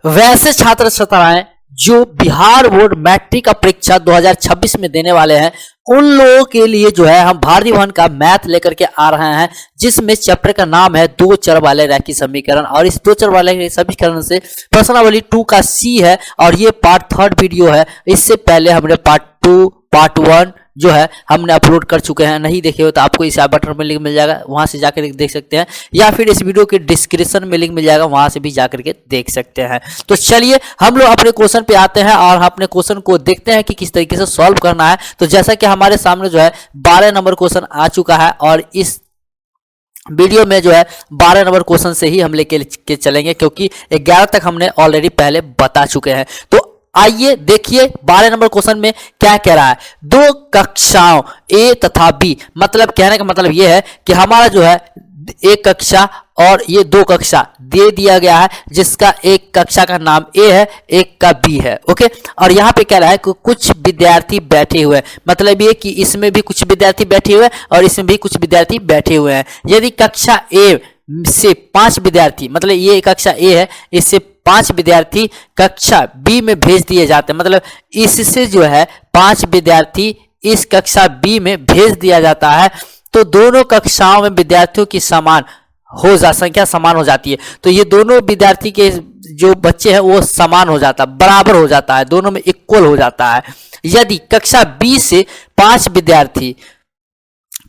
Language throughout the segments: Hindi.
वैसे छात्र छात्राएं जो बिहार बोर्ड मैट्रिक का परीक्षा 2026 में देने वाले हैं, उन लोगों के लिए जो है हम भारती भवन का मैथ लेकर के आ रहे हैं, जिसमें चैप्टर का नाम है दो चर वाले रैखिक समीकरण। और इस दो चर वाले समीकरण से प्रश्नावली 2 का सी है और ये पार्ट 3 वीडियो है। इससे पहले हमने पार्ट 2 पार्ट 1 जो है हमने अपलोड कर चुके हैं। नहीं देखे हो तो आपको इस आई बटन में लिंक मिल जाएगा, वहां से जाकर देख सकते हैं, या फिर इस वीडियो के डिस्क्रिप्शन में लिंक मिल जाएगा, वहां से भी जाकर के देख सकते हैं। तो चलिए हम लोग अपने क्वेश्चन पे आते हैं और अपने क्वेश्चन को देखते हैं कि किस तरीके से सॉल्व करना है। तो जैसा कि हमारे सामने जो है 12 नंबर क्वेश्चन आ चुका है और इस वीडियो में जो है 12 नंबर क्वेश्चन से ही हम लेके चलेंगे, क्योंकि 11 तक हमने ऑलरेडी पहले बता चुके हैं। तो आइए देखिए 12 नंबर क्वेश्चन में क्या कह रहा है। दो कक्षाओं ए तथा बी, मतलब कहने का मतलब ये है कि हमारा जो है एक कक्षा और ये दो कक्षा दे दिया गया है, जिसका एक कक्षा का नाम ए है, एक का बी है। ओके, और यहाँ पे कह रहा है कि कुछ विद्यार्थी बैठे हुए हैं, मतलब ये कि इसमें भी कुछ विद्यार्थी बैठे हुए हैं और इसमें भी कुछ विद्यार्थी बैठे हुए हैं। यदि कक्षा ए से 5 विद्यार्थी, मतलब ये कक्षा ए है, इससे 5 विद्यार्थी कक्षा बी में भेज दिए जाते हैं, मतलब इससे जो है 5 विद्यार्थी इस कक्षा बी में भेज दिया जाता है, तो दोनों कक्षाओं में विद्यार्थियों की संख्या समान हो जाती है। तो ये दोनों विद्यार्थी के जो बच्चे हैं वो समान हो जाता है, बराबर हो जाता है, दोनों में इक्वल हो जाता है। यदि कक्षा बी से 5 विद्यार्थी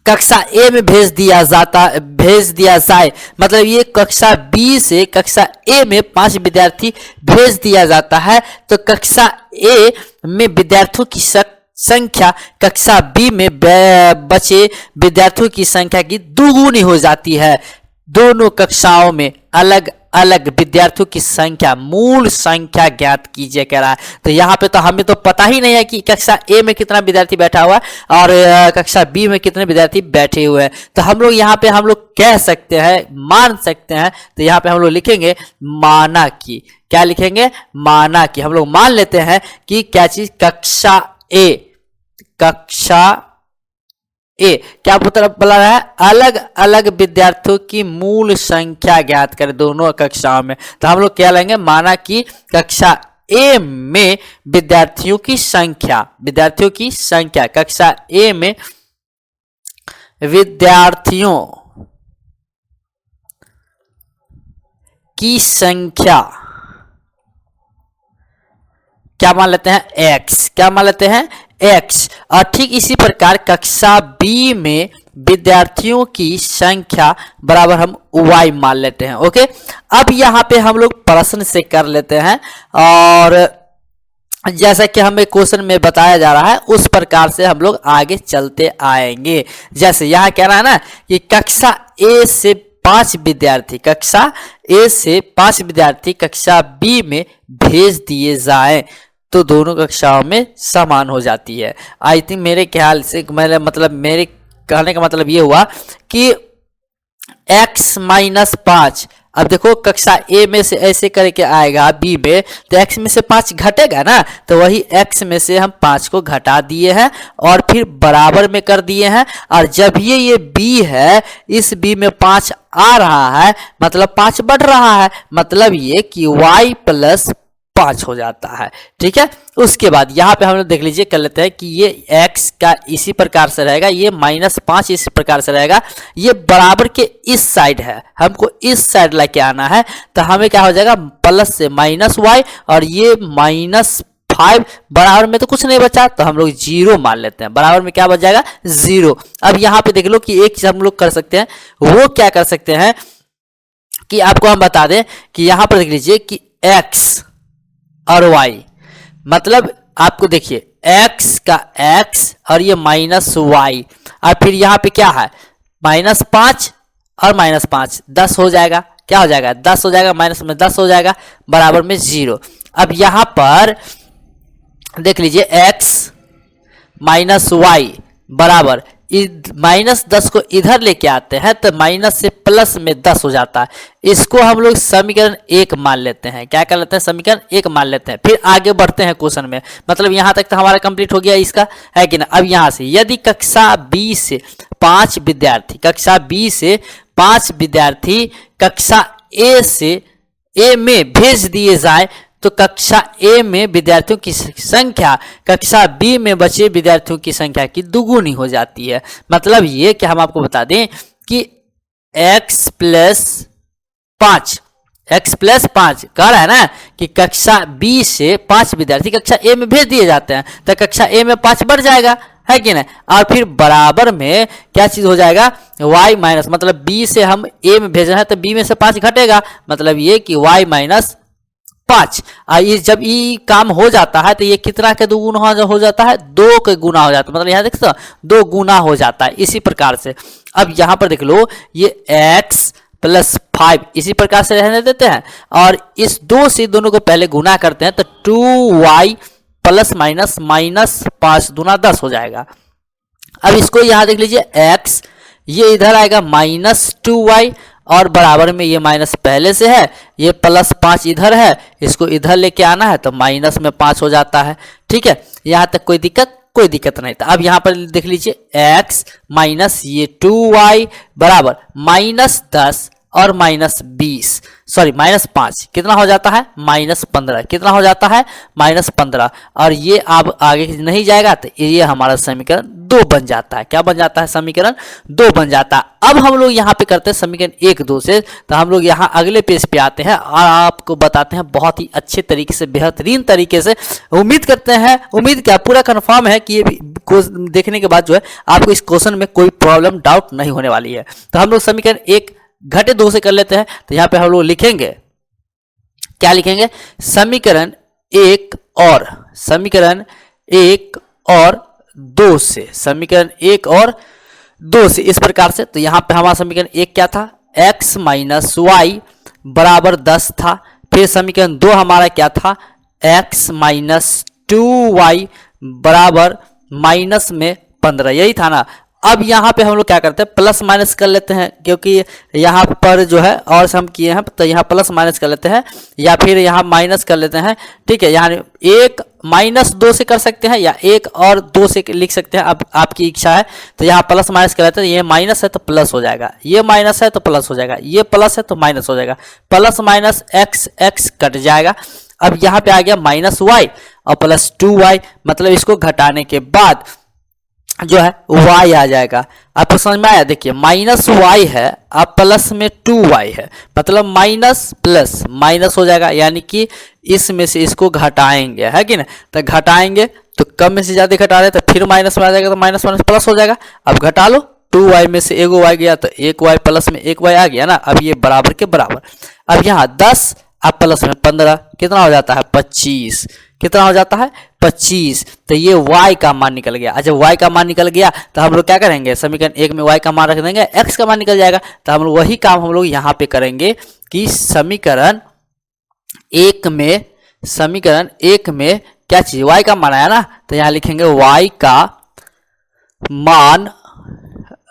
कक्षा ए में भेज दिया जाए, मतलब ये कक्षा बी से कक्षा ए में 5 विद्यार्थी भेज दिया जाता है, तो कक्षा ए में विद्यार्थियों की संख्या कक्षा बी में बचे विद्यार्थियों की संख्या की दोगुनी हो जाती है। दोनों कक्षाओं में अलग अलग विद्यार्थियों की संख्या, मूल संख्या ज्ञात कीजिए कह रहा है। तो यहाँ पे तो हमें तो पता ही नहीं है कि कक्षा ए में कितना विद्यार्थी बैठा हुआ है और कक्षा बी में कितने विद्यार्थी बैठे हुए हैं। तो हम लोग यहाँ पे हम लोग कह सकते हैं, मान सकते हैं। तो यहाँ पे हम लोग लिखेंगे माना कि, क्या लिखेंगे, माना कि। हम लोग मान लेते हैं कि क्या चीज, कक्षा ए क्या बोला रहा है, अलग अलग विद्यार्थियों की मूल संख्या ज्ञात करें दोनों कक्षाओं में। तो हम लोग क्या लेंगे, माना कि कक्षा ए में विद्यार्थियों की संख्या कक्षा ए में विद्यार्थियों की संख्या क्या मान लेते हैं, एक्स। क्या मान लेते हैं, एक्स। और ठीक इसी प्रकार कक्षा बी में विद्यार्थियों की संख्या बराबर हम y मान लेते हैं। ओके, अब यहाँ पे हम लोग प्रश्न से कर लेते हैं और जैसा कि हमें क्वेश्चन में बताया जा रहा है उस प्रकार से हम लोग आगे चलते आएंगे। जैसे यहाँ कह रहा है ना कि कक्षा ए से 5 विद्यार्थी, कक्षा ए से 5 विद्यार्थी कक्षा बी में भेज दिए जाएं, तो दोनों कक्षाओं में समान हो जाती है। आई थिंक मेरे ख्याल से मेरे कहने का मतलब ये हुआ कि x - 5, अब देखो कक्षा ए में से ऐसे करके आएगा बी में, तो x में से 5 घटेगा ना, तो वही x में से हम 5 को घटा दिए हैं और फिर बराबर में कर दिए हैं। और जब ये b है, इस b में 5 आ रहा है, मतलब 5 बढ़ रहा है, मतलब ये कि y + 5 हो जाता है। ठीक है, उसके बाद यहाँ पे हम लोग देख लीजिए, कर लेते हैं कि ये x का इसी प्रकार से रहेगा, ये -5 इस प्रकार से रहेगा, ये बराबर के इस साइड है, हमको इस साइड लेके आना है। तो हमें क्या हो जाएगा, प्लस से -y और ये -5, बराबर में तो कुछ नहीं बचा, तो हम लोग 0 मान लेते हैं। बराबर में क्या बच जाएगा, 0। अब यहाँ पे देख लो कि एक चीज हम लोग कर सकते हैं, वो क्या कर सकते हैं कि आपको हम बता दें कि यहाँ पर देख लीजिए कि x और y, मतलब आपको देखिए x का x और ये -y, और फिर यहाँ पे क्या है, -5 और -5 10 हो जाएगा। क्या हो जाएगा, 10 हो जाएगा, माइनस में 10 हो जाएगा, बराबर में 0। अब यहाँ पर देख लीजिए x -y बराबर -10 को इधर लेके आते हैं, तो माइनस से प्लस में 10 हो जाता है। इसको हम लोग समीकरण 1 मान लेते हैं। क्या कर लेते हैं, समीकरण 1 मान लेते हैं। फिर आगे बढ़ते हैं क्वेश्चन में, मतलब यहाँ तक तो हमारा कंप्लीट हो गया इसका, है कि ना। अब यहाँ से यदि कक्षा बी से 5 विद्यार्थी, कक्षा बी से 5 विद्यार्थी कक्षा ए में भेज दिए जाए, तो कक्षा ए में विद्यार्थियों की संख्या कक्षा बी में बचे विद्यार्थियों की संख्या की दुगुनी हो जाती है। मतलब ये कि हम आपको बता दें कि x प्लस 5 कह रहा है ना कि कक्षा बी से 5 विद्यार्थी कक्षा ए में भेज दिए जाते हैं, तो कक्षा ए में 5 बढ़ जाएगा, है कि नहीं। और फिर बराबर में क्या चीज हो जाएगा, y माइनस, मतलब b से हम a में भेज रहे हैं तो b में से 5 घटेगा, मतलब ये कि y माइनस 5। ये जब ये काम हो जाता है तो ये कितना के दो गुना हो जाता है, 2 के गुना हो जाता है, मतलब यहाँ देख सकते हो 2 गुना हो जाता है। इसी प्रकार से अब यहाँ पर देख लो ये x प्लस 5 इसी प्रकार से रहने देते हैं और इस 2 से दोनों को पहले गुना करते हैं तो 2y प्लस माइनस 5 दूना 10 हो जाएगा। अब इसको यहाँ देख लीजिए x, ये इधर आएगा -2y और बराबर में ये माइनस पहले से है, ये प्लस 5 इधर है, इसको इधर लेके आना है तो माइनस में 5 हो जाता है। ठीक है, यहाँ तक कोई दिक्कत नहीं था। अब यहाँ पर देख लीजिए x माइनस ये 2y बराबर -10 और -20, सॉरी -5 कितना हो जाता है, -15 कितना हो जाता है, -15। और ये अब आगे नहीं जाएगा तो ये हमारा समीकरण 2 बन जाता है। क्या बन जाता है, समीकरण 2 बन जाता है। अब हम लोग यहाँ पे करते हैं समीकरण 1 2 से, तो हम लोग यहाँ अगले पेज पे आते हैं और आपको बताते हैं बहुत ही अच्छे तरीके से, बेहतरीन तरीके से। उम्मीद करते हैं, उम्मीद क्या पूरा कन्फर्म है कि ये देखने के बाद जो है आपको इस क्वेश्चन में कोई प्रॉब्लम डाउट नहीं होने वाली है। तो हम लोग समीकरण 1 घटे 2 से कर लेते हैं। तो यहाँ पे हम लोग लिखेंगे, क्या लिखेंगे, समीकरण 1 और 2 से, समीकरण 1 और 2 से इस प्रकार से। तो यहाँ पे हमारा समीकरण 1 क्या था, x माइनस वाई बराबर 10 था। फिर समीकरण 2 हमारा क्या था, x माइनस 2y बराबर माइनस में 15, यही था ना। अब यहाँ पे हम लोग क्या करते हैं, प्लस माइनस कर लेते हैं, क्योंकि यहाँ पर जो है और हम किए हैं तो यहाँ प्लस माइनस कर लेते हैं या फिर यहाँ माइनस कर लेते हैं। ठीक है, यहाँ 1 माइनस 2 से कर सकते हैं या 1 और 2 से लिख सकते हैं, अब आपकी इच्छा है। तो यहाँ प्लस माइनस कर लेते हैं, ये माइनस है तो प्लस हो जाएगा, ये माइनस है तो प्लस हो जाएगा, ये प्लस है तो माइनस हो जाएगा, प्लस माइनस x कट जाएगा। अब यहाँ पे आ गया -y और प्लस 2y, मतलब इसको घटाने के बाद जो है y आ जाएगा। आपको समझ में आया, देखिए -y है अब प्लस में 2y है, मतलब माइनस प्लस माइनस हो जाएगा, यानी कि इसमें से इसको घटाएंगे, है कि ना। तो घटाएंगे तो कम में से ज्यादा घटा रहे तो फिर माइनस में आ जाएगा, तो माइनस माइनस प्लस हो जाएगा। अब घटा लो, 2y में से एगो y गया तो 1y प्लस में 1y आ गया ना। अब ये बराबर के बराबर, अब यहाँ 10 अब प्लस में 15 कितना हो जाता है, 25, कितना हो जाता है, 25। तो ये y का मान निकल गया। अच्छा, y का मान निकल गया तो हम लोग क्या करेंगे, समीकरण 1 में y का मान रख देंगे, x का मान निकल जाएगा। तो हम लोग वही काम हम लोग यहाँ पे करेंगे कि समीकरण 1 में क्या चीज, y का मान आया ना, तो यहाँ लिखेंगे y का मान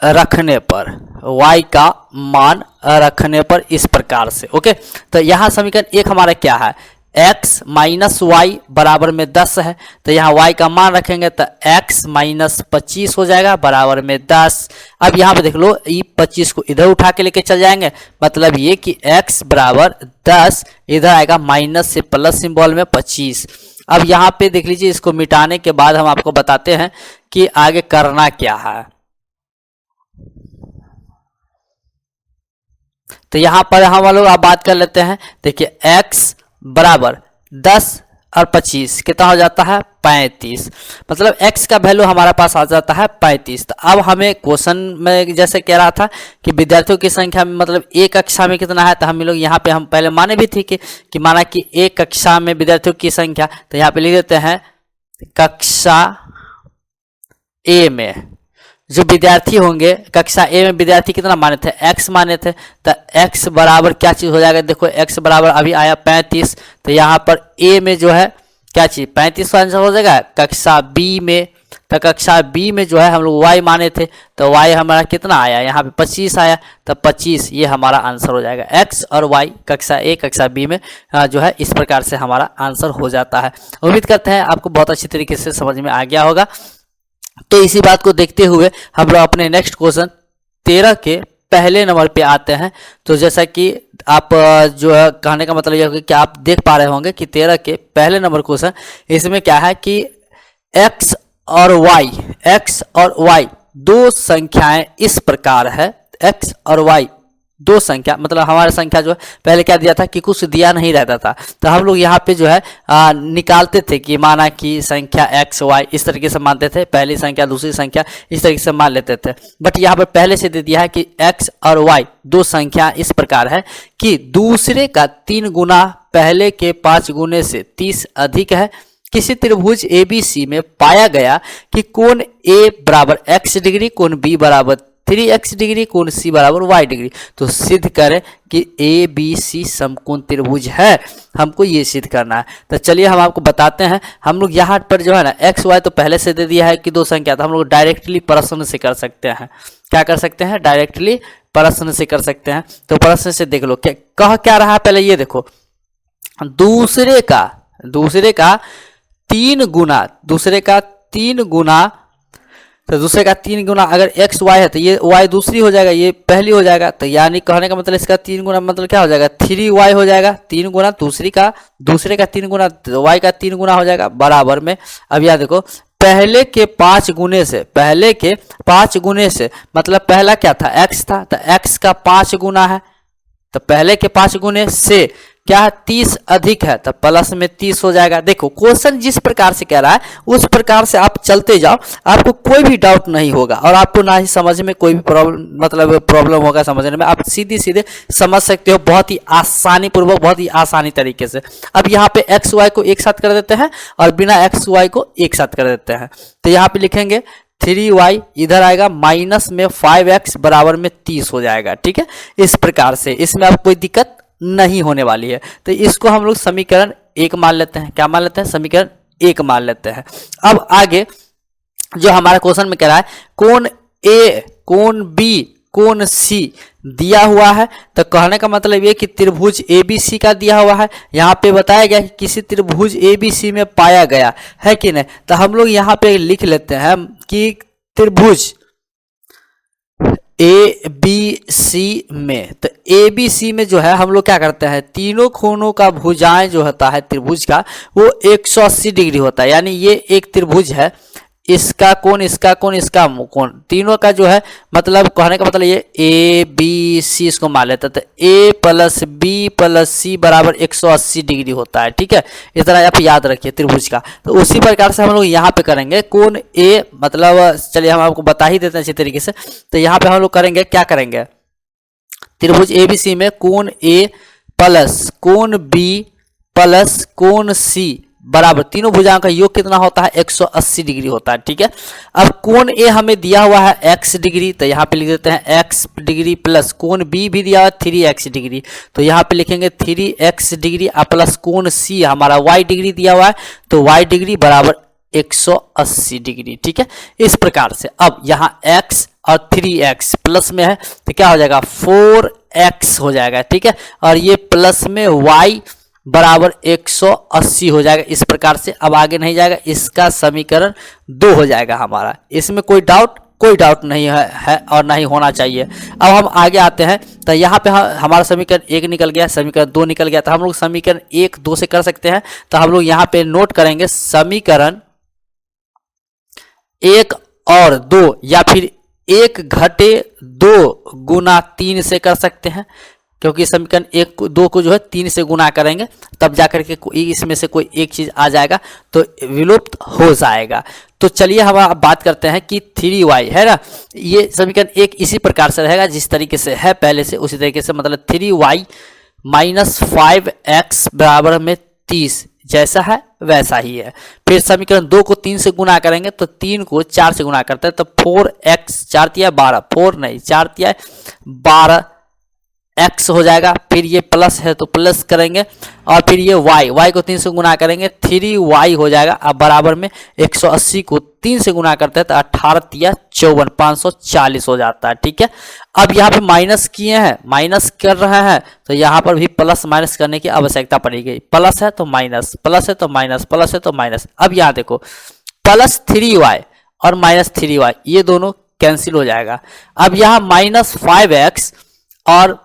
रखने पर, y का मान रखने पर इस प्रकार से। ओके, तो यहाँ समीकरण 1 हमारा क्या है, x माइनस वाई बराबर में 10 है, तो यहाँ y का मान रखेंगे तो x माइनस 25 हो जाएगा बराबर में 10। अब यहाँ पे देख लो, ये 25 को इधर उठा के लेके चल जाएंगे, मतलब ये कि x बराबर 10, इधर आएगा माइनस से प्लस सिंबल में 25। अब यहाँ पे देख लीजिए, इसको मिटाने के बाद हम आपको बताते हैं कि आगे करना क्या है। तो यहाँ पर हम लोग आप बात कर लेते हैं, देखिए x बराबर 10 और 25 कितना हो जाता है, 35, मतलब x का वैल्यू हमारा पास आ जाता है 35। तो अब हमें क्वेश्चन में जैसे कह रहा था कि विद्यार्थियों की संख्या में मतलब एक कक्षा में कितना है, तो हम लोग यहाँ पे हम पहले माने भी थे कि माना कि एक कक्षा में विद्यार्थियों की संख्या, तो यहाँ पे लिख देते हैं कक्षा ए में जो विद्यार्थी होंगे, कक्षा ए में विद्यार्थी कितना माने थे, x माने थे। तो x बराबर क्या चीज हो जाएगा, देखो x बराबर अभी आया 35, तो यहाँ पर a में जो है क्या चीज 35 का आंसर हो जाएगा। कक्षा b में, तो कक्षा b में जो है हम लोग y माने थे, तो y हमारा कितना आया, यहाँ पे 25 आया, तो 25 ये हमारा आंसर हो जाएगा। x और y कक्षा a कक्षा b में जो है इस प्रकार से हमारा आंसर हो जाता है। उम्मीद करते हैं आपको बहुत अच्छी तरीके से समझ में आ गया होगा। तो इसी बात को देखते हुए हम लोग अपने नेक्स्ट क्वेश्चन 13 के पहले नंबर पे आते हैं। तो जैसा कि आप जो है कहने का मतलब यह है कि आप देख पा रहे होंगे कि 13 के पहले नंबर क्वेश्चन, इसमें क्या है कि x और y दो संख्याएं इस प्रकार है। x और y दो संख्या, मतलब हमारा संख्या जो है पहले क्या दिया था कि कुछ दिया नहीं रहता था, तो हम लोग यहाँ पे जो है निकालते थे कि माना कि संख्या x y इस तरीके से मानते थे, पहली संख्या दूसरी संख्या इस तरीके से मान लेते थे। बट यहाँ पर पहले से दे दिया है कि x और y दो संख्या इस प्रकार है कि दूसरे का 3 गुना पहले के 5 गुने से 30 अधिक है। किसी त्रिभुज ABC में पाया गया कि कोण A बराबर x डिग्री, कोण B बराबर 3x डिग्री, कोण C बराबर y डिग्री। तो सिद्ध करें कि ABC समकोण त्रिभुज है, हमको ये सिद्ध करना है। तो चलिए हम आपको बताते हैं। हम लोग यहाँ पर जो है ना x y तो पहले से दे दिया है कि दो संख्या, तो हम लोग डायरेक्टली प्रश्न से कर सकते हैं। क्या कर सकते हैं? डायरेक्टली प्रश्न से कर सकते हैं। तो प्रश्न से देख लो कह क्या रहा है, पहले ये देखो, दूसरे का 3 गुना, तो दूसरे का 3 गुना अगर x y है तो ये y दूसरी हो जाएगा, ये पहली हो जाएगा। तो यानी कहने का मतलब इसका 3 गुना मतलब क्या हो जाएगा? 3y हो जाएगा। 3 गुना दूसरे का 3 गुना तो y का 3 गुना हो जाएगा बराबर में। अब यहाँ देखो, पहले के 5 गुने से मतलब पहला क्या था? x था, तो x का 5 गुना है, तो पहले के 5 गुने से क्या है? 30 अधिक है, तो प्लस में 30 हो जाएगा। देखो क्वेश्चन जिस प्रकार से कह रहा है उस प्रकार से आप चलते जाओ, आपको कोई भी डाउट नहीं होगा और आपको ना ही समझ में कोई भी प्रॉब्लम होगा समझने में। आप सीधे समझ सकते हो बहुत ही आसानी पूर्वक, बहुत ही आसानी तरीके से। अब यहाँ पे एक्स वाई को एक साथ कर देते हैं और बिना एक्स वाई को एक साथ कर देते हैं। तो यहाँ पे लिखेंगे 3y, इधर आएगा माइनस में 5x बराबर में 30 हो जाएगा। ठीक है, इस प्रकार से इसमें अब कोई दिक्कत नहीं होने वाली है। तो इसको हम लोग समीकरण 1 मान लेते हैं। क्या मान लेते हैं? समीकरण 1 मान लेते हैं। अब आगे जो हमारा क्वेश्चन में कह रहा है कोण A, कोण B, कोण C दिया हुआ है, तो कहने का मतलब ये कि त्रिभुज ABC का दिया हुआ है। यहाँ पे बताया गया कि किसी त्रिभुज ABC में पाया गया है कि नहीं। तो हम लोग यहाँ पे लिख लेते हैं कि त्रिभुज ABC में, तो ABC में जो है हम लोग क्या करते हैं, तीनों कोणों का भुजाएं जो होता है त्रिभुज का वो 180 डिग्री होता है। यानी ये एक त्रिभुज है, इसका कोण, इसका कोण, इसका कोण, तीनों का जो है मतलब कहने का मतलब ये ABC इसको मान लेते हैं। तो A plus B plus C बराबर 180 डिग्री होता है। ठीक है, इस तरह आप याद रखिए त्रिभुज का। तो उसी प्रकार से हम लोग यहाँ पे करेंगे कोण A, मतलब चलिए हम आपको बता ही देते हैं अच्छी तरीके से। तो यहाँ पे हम लोग करेंगे, क्या करेंगे, त्रिभुज ABC में कोण A प्लस कोण B प्लस कोण C बराबर तीनों भुजाओं का योग कितना होता है? 180 डिग्री होता है। ठीक है, अब कोण A हमें दिया हुआ है x डिग्री, तो यहाँ पे लिख देते हैं x डिग्री प्लस कोण B भी दिया हुआ है 3x डिग्री, तो यहाँ पे लिखेंगे 3x डिग्री प्लस कोण C हमारा y डिग्री दिया हुआ है, तो y डिग्री बराबर 180 डिग्री। ठीक है, इस प्रकार से अब यहाँ x और 3x प्लस में है तो क्या हो जाएगा? 4x हो जाएगा। ठीक है, और ये प्लस में y बराबर 180 हो जाएगा। इस प्रकार से अब आगे नहीं जाएगा, इसका समीकरण 2 हो जाएगा हमारा। इसमें कोई डाउट नहीं है और नहीं होना चाहिए। अब हम आगे आते हैं, तो यहाँ पे हमारा समीकरण 1 निकल गया, समीकरण 2 निकल गया, तो हम लोग समीकरण 1 2 से कर सकते हैं। तो हम लोग यहाँ पे नोट करेंगे समीकरण 1 और 2 या फिर 1 घटे 2 गुना 3 से कर सकते हैं, क्योंकि समीकरण 1 2 को जो है 3 से गुना करेंगे तब जाकर के इसमें से कोई एक चीज आ जाएगा तो विलुप्त हो जाएगा। तो चलिए हम अब बात करते हैं कि 3y है ना, ये समीकरण 1 इसी प्रकार से रहेगा जिस तरीके से है पहले से उसी तरीके से, मतलब 3y माइनस 5x बराबर में 30 जैसा है वैसा ही है। फिर समीकरण 2 को 3 से गुना करेंगे तो 3 को 4 से गुना करते हैं तो 4x 4 तिया 12, 4 नहीं 4 तिया 12 x हो जाएगा। फिर ये प्लस है तो प्लस करेंगे और फिर ये y को 3 से गुना करेंगे 3y हो जाएगा। अब बराबर में 180 को 3 से गुना करते हैं तो 18 तिया 54 540 हो जाता है। ठीक है, अब यहाँ पे माइनस किए हैं, माइनस कर रहे हैं तो यहाँ पर भी प्लस माइनस करने की आवश्यकता पड़ेगी। प्लस है तो माइनस, प्लस है तो माइनस, प्लस है तो माइनस। अब यहाँ देखो प्लस 3y और माइनस 3y ये दोनों कैंसिल हो जाएगा। अब यहाँ -5x और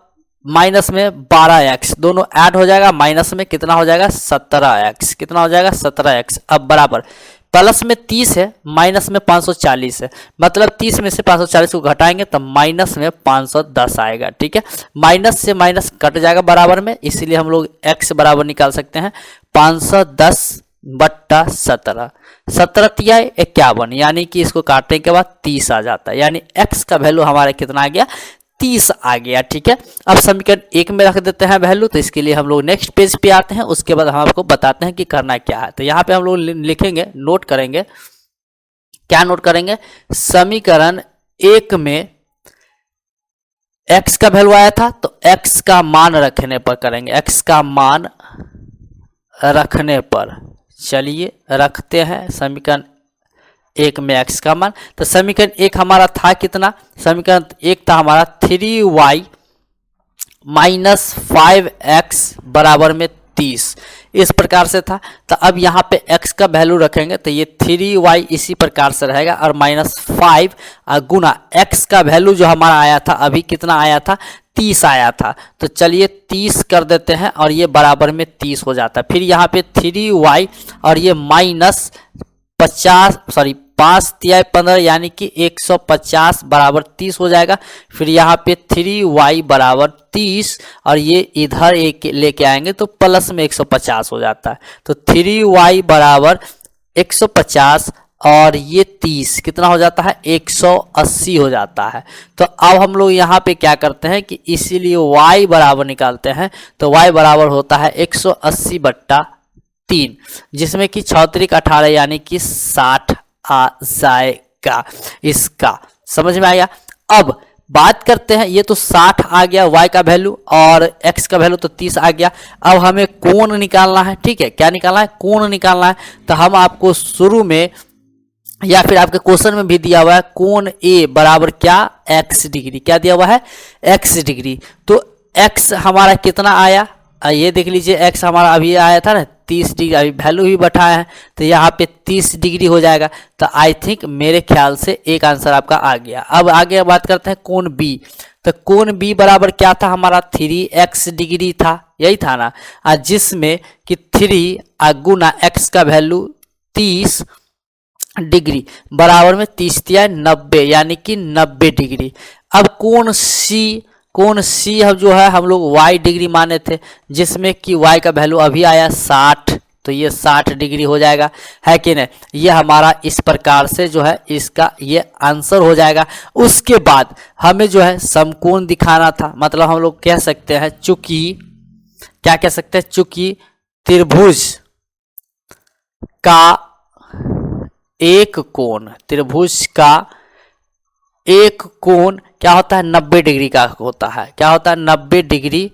माइनस में 12x दोनों ऐड हो जाएगा, माइनस में कितना हो जाएगा 17x, कितना हो जाएगा 17x। अब बराबर प्लस में 30 है, माइनस में 540 है, मतलब 30 में से 540 को घटाएंगे तो माइनस में 510 आएगा। ठीक है, माइनस से माइनस कट जाएगा बराबर में, इसीलिए हम लोग x बराबर निकाल सकते हैं 510/17, 17 तिया 51, यानी कि इसको काटने के बाद 30 आ जाता है, यानी x का वैल्यू हमारा कितना आ गया 30 आ गया। ठीक है, अब समीकरण 1 में रख देते हैं वैल्यू, तो इसके लिए हम लोग नेक्स्ट पेज पे आते हैं, उसके बाद हम आपको बताते हैं कि करना क्या है। तो यहाँ पे हम लोग लिखेंगे, नोट करेंगे, क्या नोट करेंगे, समीकरण 1 में x का वैल्यू आया था तो x का मान रखने पर करेंगे, x का मान रखने पर, चलिए रखते हैं समीकरण 1 में x का मान। तो समीकरण 1 हमारा था कितना, समीकरण 1 था हमारा 3y - 5x बराबर में 30, इस प्रकार से था। तो अब यहाँ पे x का वैल्यू रखेंगे तो ये 3y इसी प्रकार से रहेगा और -5 गुना x का वैल्यू जो हमारा आया था अभी कितना आया था 30 आया था, तो चलिए 30 कर देते हैं और ये बराबर में 30 हो जाता है। फिर यहाँ पे 3y और ये -5 तिया 15 यानी कि 150 बराबर 30 हो जाएगा। फिर यहाँ पे 3y बराबर 30 और ये इधर एक लेके आएंगे तो प्लस में 150 हो जाता है, तो 3y बराबर 150 और ये 30 कितना हो जाता है 180 हो जाता है। तो अब हम लोग यहाँ पे क्या करते हैं कि इसीलिए y बराबर निकालते हैं, तो y बराबर होता है 180/3, जिसमें कि 6×3 = 18 यानी कि 60 आ जाएगा। इसका समझ में आया। अब बात करते हैं, ये तो 60 आ गया y का वैल्यू और x का वैल्यू तो 30 आ गया। अब हमें कोण निकालना है, ठीक है, क्या निकालना है, कोण निकालना है। तो हम आपको शुरू में या फिर आपके क्वेश्चन में भी दिया हुआ है कोण A बराबर क्या x डिग्री, क्या दिया हुआ है x डिग्री। तो x हमारा कितना आया, ये देख लीजिए, x हमारा अभी आया था ना 30 डिग्री, अभी वैल्यू भी बैठाया है तो यहाँ पे 30 डिग्री हो जाएगा। तो आई थिंक मेरे ख्याल से एक आंसर आपका आ गया। अब आगे बात करते हैं कोण B। तो कोण B बराबर क्या था हमारा 3x डिग्री था, यही था ना, जिसमें कि 3 गुना x का वैल्यू 30 डिग्री बराबर में 30 तिया 90 यानी कि 90 डिग्री। अब कोण C हम जो है हम लोग y डिग्री माने थे, जिसमें कि y का वैल्यू अभी आया 60, तो ये 60 डिग्री हो जाएगा, है कि नहीं। ये हमारा इस प्रकार से जो है इसका ये आंसर हो जाएगा। उसके बाद हमें जो है समकोण दिखाना था, मतलब हम लोग कह सकते हैं चूंकि क्या कह सकते हैं, चूंकि त्रिभुज का एक कोण, त्रिभुज का एक कोण क्या होता है 90 डिग्री का होता है, क्या होता है 90 डिग्री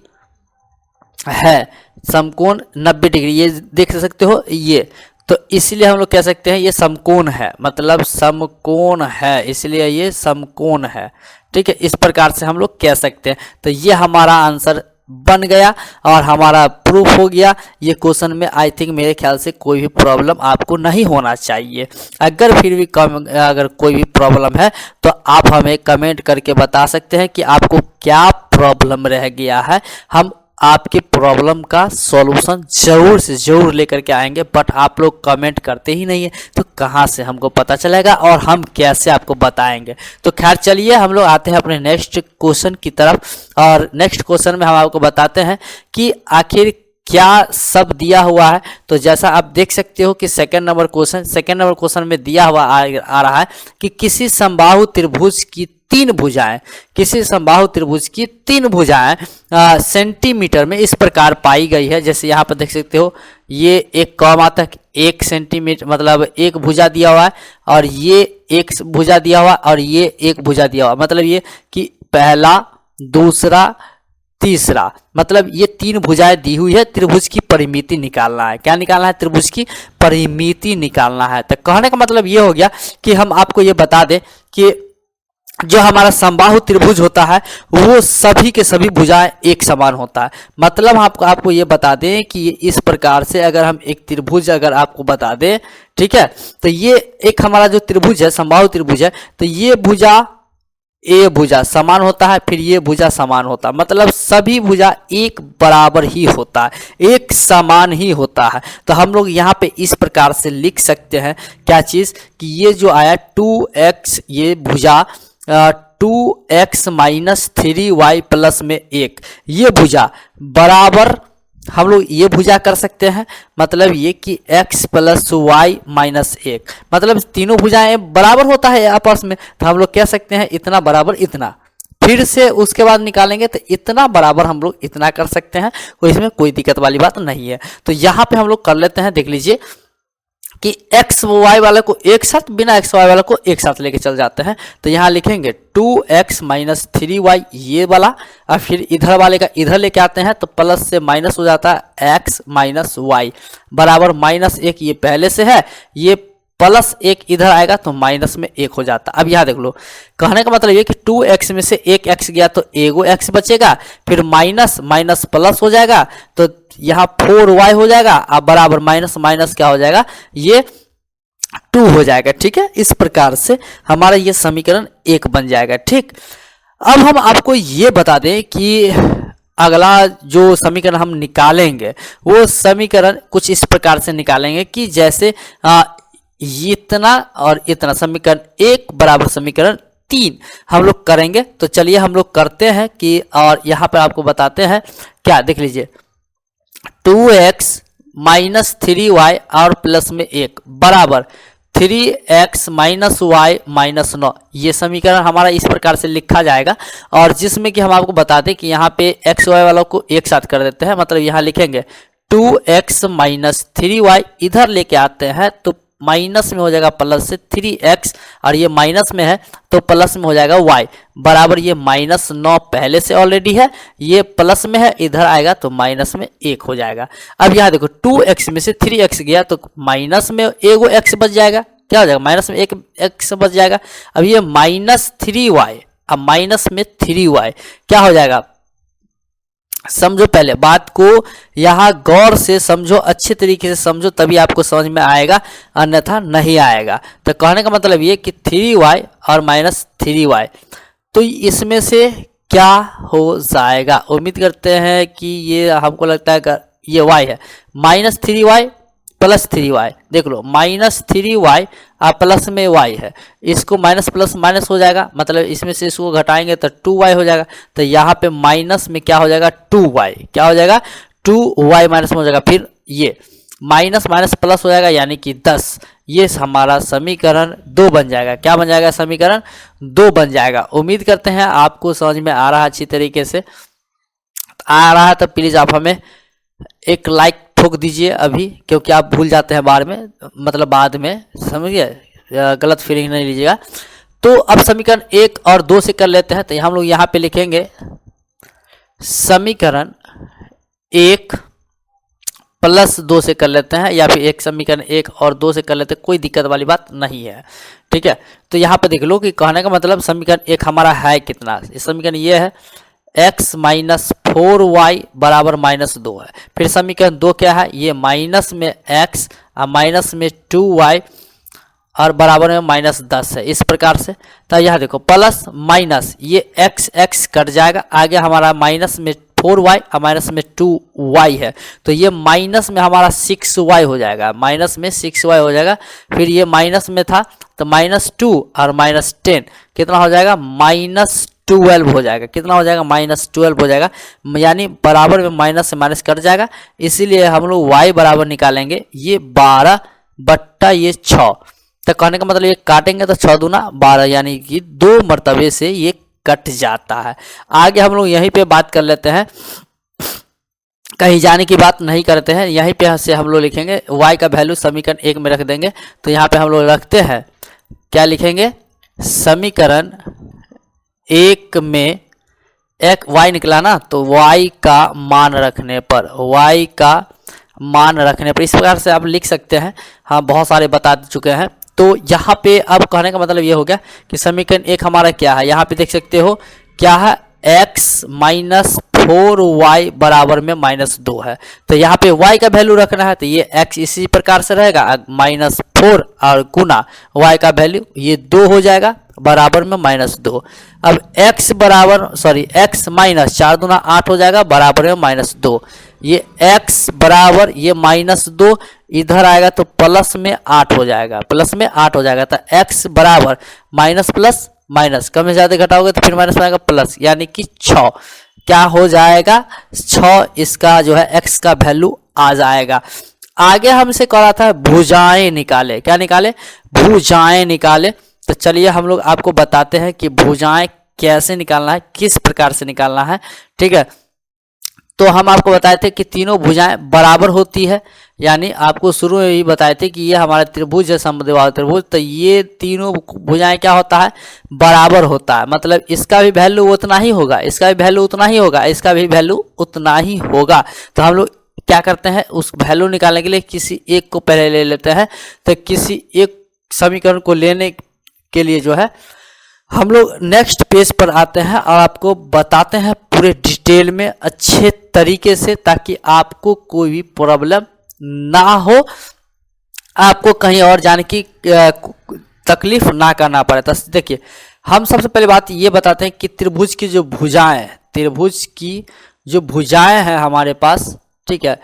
है, समकोण 90 डिग्री, ये देख सकते हो ये, तो इसलिए हम लोग कह सकते हैं ये समकोण है, मतलब समकोण है, इसलिए ये समकोण है। ठीक है, इस प्रकार से हम लोग कह सकते हैं। तो ये हमारा आंसर बन गया और हमारा प्रूफ हो गया। ये क्वेश्चन में आई थिंक मेरे ख्याल से कोई भी प्रॉब्लम आपको नहीं होना चाहिए। अगर फिर भी अगर कोई भी प्रॉब्लम है तो आप हमें कमेंट करके बता सकते हैं कि आपको क्या प्रॉब्लम रह गया है। हम आपकी प्रॉब्लम का सॉल्यूशन जरूर से जरूर लेकर के आएंगे, बट आप लोग कमेंट करते ही नहीं है तो कहाँ से हमको पता चलेगा और हम कैसे आपको बताएंगे। तो खैर चलिए हम लोग आते हैं अपने नेक्स्ट क्वेश्चन की तरफ और नेक्स्ट क्वेश्चन में हम आपको बताते हैं कि आखिर क्या सब दिया हुआ है। तो जैसा आप देख सकते हो कि सेकंड नंबर क्वेश्चन में दिया हुआ आ रहा है कि किसी समबाहु त्रिभुज की तीन भुजाएं, किसी समबाहु त्रिभुज की तीन भुजाएं सेंटीमीटर में इस प्रकार पाई गई है। जैसे यहाँ पर देख सकते हो ये एक कॉमा आता है 1 सेंटीमीटर, मतलब एक भुजा दिया हुआ है और ये एक भुजा दिया हुआ और ये एक भुजा दिया हुआ, मतलब ये कि पहला दूसरा तीसरा, मतलब ये तीन भुजाएं दी हुई है। त्रिभुज की परिमिति निकालना है, क्या निकालना है, त्रिभुज की परिमिति निकालना है। तो कहने का मतलब ये हो गया कि हम आपको ये बता दें कि जो हमारा समबाहु त्रिभुज होता है वो सभी के सभी भुजाएं एक समान होता है। मतलब आपको ये बता दें कि इस प्रकार से अगर हम एक त्रिभुज अगर आपको बता दें, ठीक है, तो ये एक हमारा जो त्रिभुज है समबाहु त्रिभुज है, तो ये भुजा समान होता है, फिर ये भुजा समान होता है, मतलब सभी भुजा एक बराबर ही होता है, एक समान ही होता है। तो हम लोग यहाँ पे इस प्रकार से लिख सकते हैं क्या चीज़ कि ये जो आया 2x, ये भुजा 2x माइनस 3y प्लस में 1, ये भुजा बराबर हम लोग ये भुजा कर सकते हैं। मतलब ये कि x प्लस वाई माइनस 1, मतलब तीनों भुजाएं बराबर होता है आपस में, तो हम लोग कह सकते हैं इतना बराबर इतना। फिर से उसके बाद निकालेंगे तो इतना बराबर हम लोग इतना कर सकते हैं, तो इसमें कोई दिक्कत वाली बात नहीं है। तो यहाँ पे हम लोग कर लेते हैं, देख लीजिए कि x y वाले को एक साथ, बिना x y वाले को एक साथ लेके चल जाते हैं। तो यहाँ लिखेंगे 2x माइनस 3y ये वाला, और फिर इधर वाले का इधर लेके आते हैं तो प्लस से माइनस हो जाता है x माइनस वाई बराबर माइनस 1, ये पहले से है, ये प्लस 1 इधर आएगा तो माइनस में 1 हो जाता। अब यहाँ देख लो, कहने का मतलब ये कि 2x में से एक x गया तो एगो x बचेगा, फिर माइनस माइनस प्लस हो जाएगा तो यहाँ 4y हो जाएगा, अब बराबर माइनस माइनस क्या हो जाएगा, ये 2 हो जाएगा। ठीक है, इस प्रकार से हमारा ये समीकरण 1 बन जाएगा। ठीक, अब हम आपको ये बता दें कि अगला जो समीकरण हम निकालेंगे वो समीकरण कुछ इस प्रकार से निकालेंगे कि जैसे इतना और इतना, समीकरण 1 बराबर समीकरण 3 हम लोग करेंगे। तो चलिए हम लोग करते हैं कि, और यहाँ पर आपको बताते हैं क्या, देख लीजिए 2x माइनस 3y और प्लस में 1 बराबर 3x माइनस वाई माइनस 9, ये समीकरण हमारा इस प्रकार से लिखा जाएगा। और जिसमें कि हम आपको बता दें कि यहाँ पे x y वालों को एक साथ कर देते हैं, मतलब यहाँ लिखेंगे 2x माइनस 3y, इधर लेके आते हैं तो माइनस में हो जाएगा प्लस से 3x, और ये माइनस में है तो प्लस में हो जाएगा y बराबर, ये माइनस 9 पहले से ऑलरेडी है, ये प्लस में है, इधर आएगा तो माइनस में 1 हो जाएगा। अब यहाँ देखो 2x में से 3x गया तो माइनस में एगो x बच जाएगा, क्या हो जाएगा, माइनस में 1 x बच जाएगा। अब ये माइनस 3y, अब माइनस में 3y क्या हो जाएगा, समझो पहले बात को, यहाँ गौर से समझो, अच्छे तरीके से समझो, तभी आपको समझ में आएगा, अन्यथा नहीं आएगा। तो कहने का मतलब ये कि 3y और माइनस 3y, तो इसमें से क्या हो जाएगा, उम्मीद करते हैं कि ये हमको लगता है ये y है, माइनस 3y प्लस 3y, देख लो माइनस 3y और प्लस में y है, इसको माइनस प्लस माइनस हो जाएगा, मतलब इसमें से इसको घटाएंगे तो 2y हो जाएगा। तो यहाँ पे माइनस में क्या हो जाएगा 2y, क्या हो जाएगा 2y माइनस में हो जाएगा, फिर ये माइनस माइनस प्लस हो जाएगा यानी कि 10, ये हमारा समीकरण 2 बन जाएगा। क्या बन जाएगा, समीकरण 2 बन जाएगा। उम्मीद करते हैं आपको समझ में आ रहा है, अच्छी तरीके से आ रहा है तो प्लीज़ आप हमें एक लाइक ठोक दीजिए अभी, क्योंकि आप भूल जाते हैं बाद में, मतलब बाद में, समझिए, गलत फीलिंग नहीं लीजिएगा। तो अब समीकरण 1 और 2 से कर लेते हैं। तो हम लोग यहाँ पे लिखेंगे समीकरण 1 प्लस 2 से कर लेते हैं, या फिर एक समीकरण 1 और 2 से कर लेते हैं, कोई दिक्कत वाली बात नहीं है। ठीक है, तो यहाँ पे देख लो कि कहने का मतलब समीकरण 1 हमारा है कितना, इस समीकरण ये है x माइनस 4y बराबर माइनस 2 है। फिर समीकरण 2 क्या है, ये माइनस में x और माइनस में 2y और बराबर में माइनस 10 है, इस प्रकार से। तो यहाँ देखो प्लस माइनस, ये x कट जाएगा, आगे हमारा माइनस में 4y और माइनस में 2y है, तो ये माइनस में हमारा 6y हो जाएगा, माइनस में 6y हो जाएगा। फिर ये माइनस में था तो माइनस 2 और माइनस 10 कितना हो जाएगा, माइनस 12 हो जाएगा, कितना हो जाएगा, माइनस 12 हो जाएगा, यानी बराबर में माइनस से माइनस कट जाएगा। इसीलिए हम लोग y बराबर निकालेंगे, ये 12 बट्टा ये 6, तो कहने का मतलब ये काटेंगे तो 6 दूना 12, यानी कि 2 मरतबे से ये कट जाता है। आगे हम लोग यहीं पे बात कर लेते हैं, कहीं जाने की बात नहीं करते हैं, यहीं पे से हम लोग लिखेंगे y का वैल्यू समीकरण 1 में रख देंगे। तो यहाँ पे हम लोग रखते हैं, क्या लिखेंगे, समीकरण 1 में एक y निकला ना, तो y का मान रखने पर, y का मान रखने पर इस प्रकार से आप लिख सकते हैं। हाँ, बहुत सारे बता चुके हैं, तो यहाँ पे अब कहने का मतलब ये हो गया कि समीकरण 1 हमारा क्या है, यहाँ पे देख सकते हो क्या है, x माइनस 4y बराबर में -2 है। तो यहाँ पे y का वैल्यू रखना है, तो ये x इसी प्रकार से रहेगा -4 और गुना y का वैल्यू ये 2 हो जाएगा बराबर में -2। अब x बराबर x माइनस 4 दूना 8 हो जाएगा बराबर में -2। ये x बराबर ये -2 इधर आएगा तो प्लस में 8 हो जाएगा, प्लस में 8 हो जाएगा। तो x बराबर माइनस प्लस माइनस, कम से ज़्यादा घटाओगे तो फिर माइनस में आएगा प्लस, यानी कि 6 क्या हो जाएगा, 6 इसका जो है x का वैल्यू आ जाएगा। आगे हमसे कहा था भुजाएं निकाले, क्या निकाले, भुजाएं निकाले। तो चलिए हम लोग आपको बताते हैं कि भुजाएं कैसे निकालना है, किस प्रकार से निकालना है, ठीक है। तो हम आपको बताए थे कि तीनों भुजाएं बराबर होती है, यानी आपको शुरू में ही बताए थे कि ये हमारा त्रिभुज है, समद्विबाहु त्रिभुज। तो ये तीनों भुजाएं क्या होता है, बराबर होता है, मतलब इसका भी वैल्यू उतना ही होगा, इसका भी वैल्यू उतना ही होगा, इसका भी वैल्यू उतना ही होगा। तो हम लोग क्या करते हैं, उस वैल्यू निकालने के लिए किसी एक को पहले ले लेते हैं। तो किसी एक समीकरण को लेने के लिए जो है हम लोग नेक्स्ट पेज पर आते हैं और आपको बताते हैं पूरे डिटेल में अच्छे तरीके से, ताकि आपको कोई भी प्रॉब्लम ना हो, आपको कहीं और जाने की तकलीफ ना करना पड़े। तो देखिए हम सबसे पहले बात ये बताते हैं कि त्रिभुज की जो भुजाएं, त्रिभुज की जो भुजाएं हैं हमारे पास, ठीक है,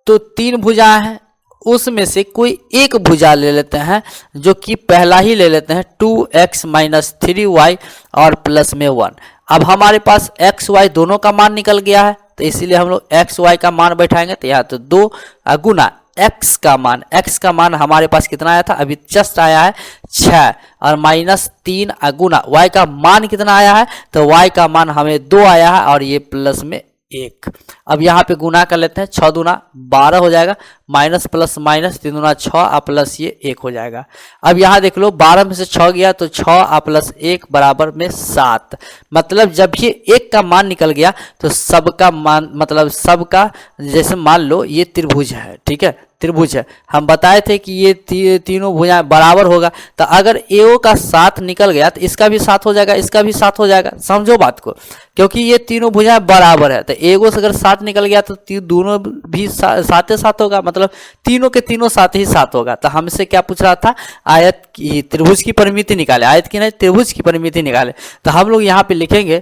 तो 3 भुजाएं हैं, उसमें से कोई एक भुजा ले लेते हैं, जो कि पहला ही ले लेते हैं 2x माइनस 3y और प्लस में 1। अब हमारे पास x y दोनों का मान निकल गया है, तो इसीलिए हम लोग x y का मान बैठाएंगे। तो यहाँ तो 2 गुना x का मान हमारे पास कितना आया था, अभी जस्ट आया है 6, और -3 गुना y का मान कितना आया है, तो y का मान हमें 2 आया है और ये प्लस में 1। अब यहाँ पे गुना कर लेते हैं, 6 दूना 12 हो जाएगा, माइनस प्लस माइनस 3 दूना 6 और प्लस ये 1 हो जाएगा। अब यहाँ देख लो 12 में से 6 गया तो 6 और प्लस 1 बराबर में 7। मतलब जब ये 1 का मान निकल गया तो सबका मान, मतलब सबका, जैसे मान लो ये त्रिभुज है, ठीक है, त्रिभुज है, हम बताए थे कि ये तीनों भुजाएं बराबर होगा। तो अगर एओ का 7 निकल गया तो इसका भी 7 हो जाएगा, इसका भी 7 हो जाएगा, समझो बात को, क्योंकि ये तीनों भुजाएं बराबर है। तो एगो से अगर 7 निकल गया तो दोनों भी 7 होगा, मतलब तीनों के तीनों 7 होगा। तो हमसे क्या पूछ रहा था, आयत की त्रिभुज की परिमिति निकाले, आयत की नहीं त्रिभुज की परिमिति निकाले। तो हम लोग यहाँ पे लिखेंगे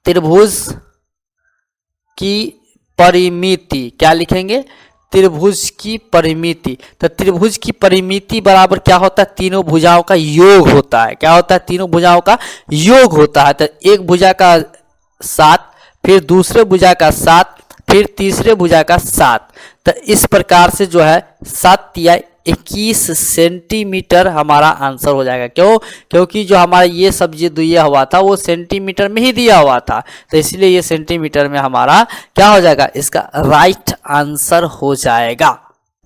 त्रिभुज की परिमिति, क्या लिखेंगे, त्रिभुज की परिमिति। तो त्रिभुज की परिमिति बराबर क्या होता है, तीनों भुजाओं का योग होता है। क्या होता है, तीनों भुजाओं का योग होता है। तो एक भुजा का 7, फिर दूसरे भुजा का 7, फिर तीसरे भुजा का 7। तो इस प्रकार से जो है 7 या 21 सेंटीमीटर हमारा आंसर हो जाएगा। क्यों, क्योंकि जो हमारा ये सब्जी दिया हुआ था वो सेंटीमीटर में ही दिया हुआ था, तो इसलिए ये सेंटीमीटर में हमारा क्या हो जाएगा, इसका राइट आंसर हो जाएगा।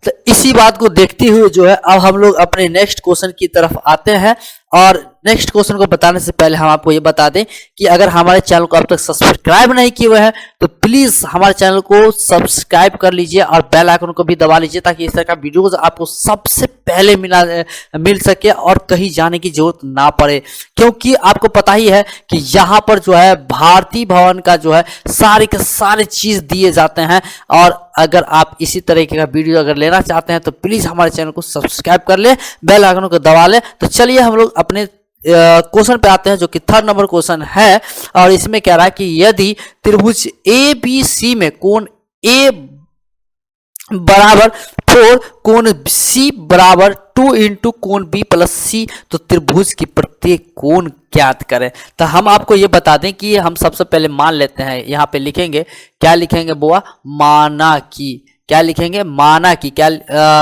तो इसी बात को देखते हुए जो है अब हम लोग अपने नेक्स्ट क्वेश्चन की तरफ आते हैं। और नेक्स्ट क्वेश्चन को बताने से पहले हम आपको ये बता दें कि अगर हमारे चैनल को अब तक सब्सक्राइब नहीं किए हुए हैं तो प्लीज हमारे चैनल को सब्सक्राइब कर लीजिए और बेल आइकन को भी दबा लीजिए, ताकि इस तरह का वीडियोस आपको सबसे पहले मिल सके और कहीं जाने की जरूरत ना पड़े। क्योंकि आपको पता ही है कि यहाँ पर जो है भारती भवन का जो है सारे के सारे चीज दिए जाते हैं। और अगर आप इसी तरीके का वीडियो अगर लेना चाहते हैं तो प्लीज हमारे चैनल को सब्सक्राइब कर ले, बेल आइकन को दबा ले। तो चलिए हम लोग अपने क्वेश्चन पे आते हैं, जो कि 3rd नंबर क्वेश्चन है। और इसमें कह रहा है कि यदि त्रिभुज ए बी सी में कोण ए बराबर 4, कोण सी बराबर 2 इंटू कोण बी प्लस सी, तो त्रिभुज की प्रत्येक कोण ज्ञात करें। तो हम आपको ये बता दें कि हम सबसे पहले मान लेते हैं, यहाँ पे लिखेंगे, क्या लिखेंगे बुआ, माना की, क्या लिखेंगे, माना की, क्या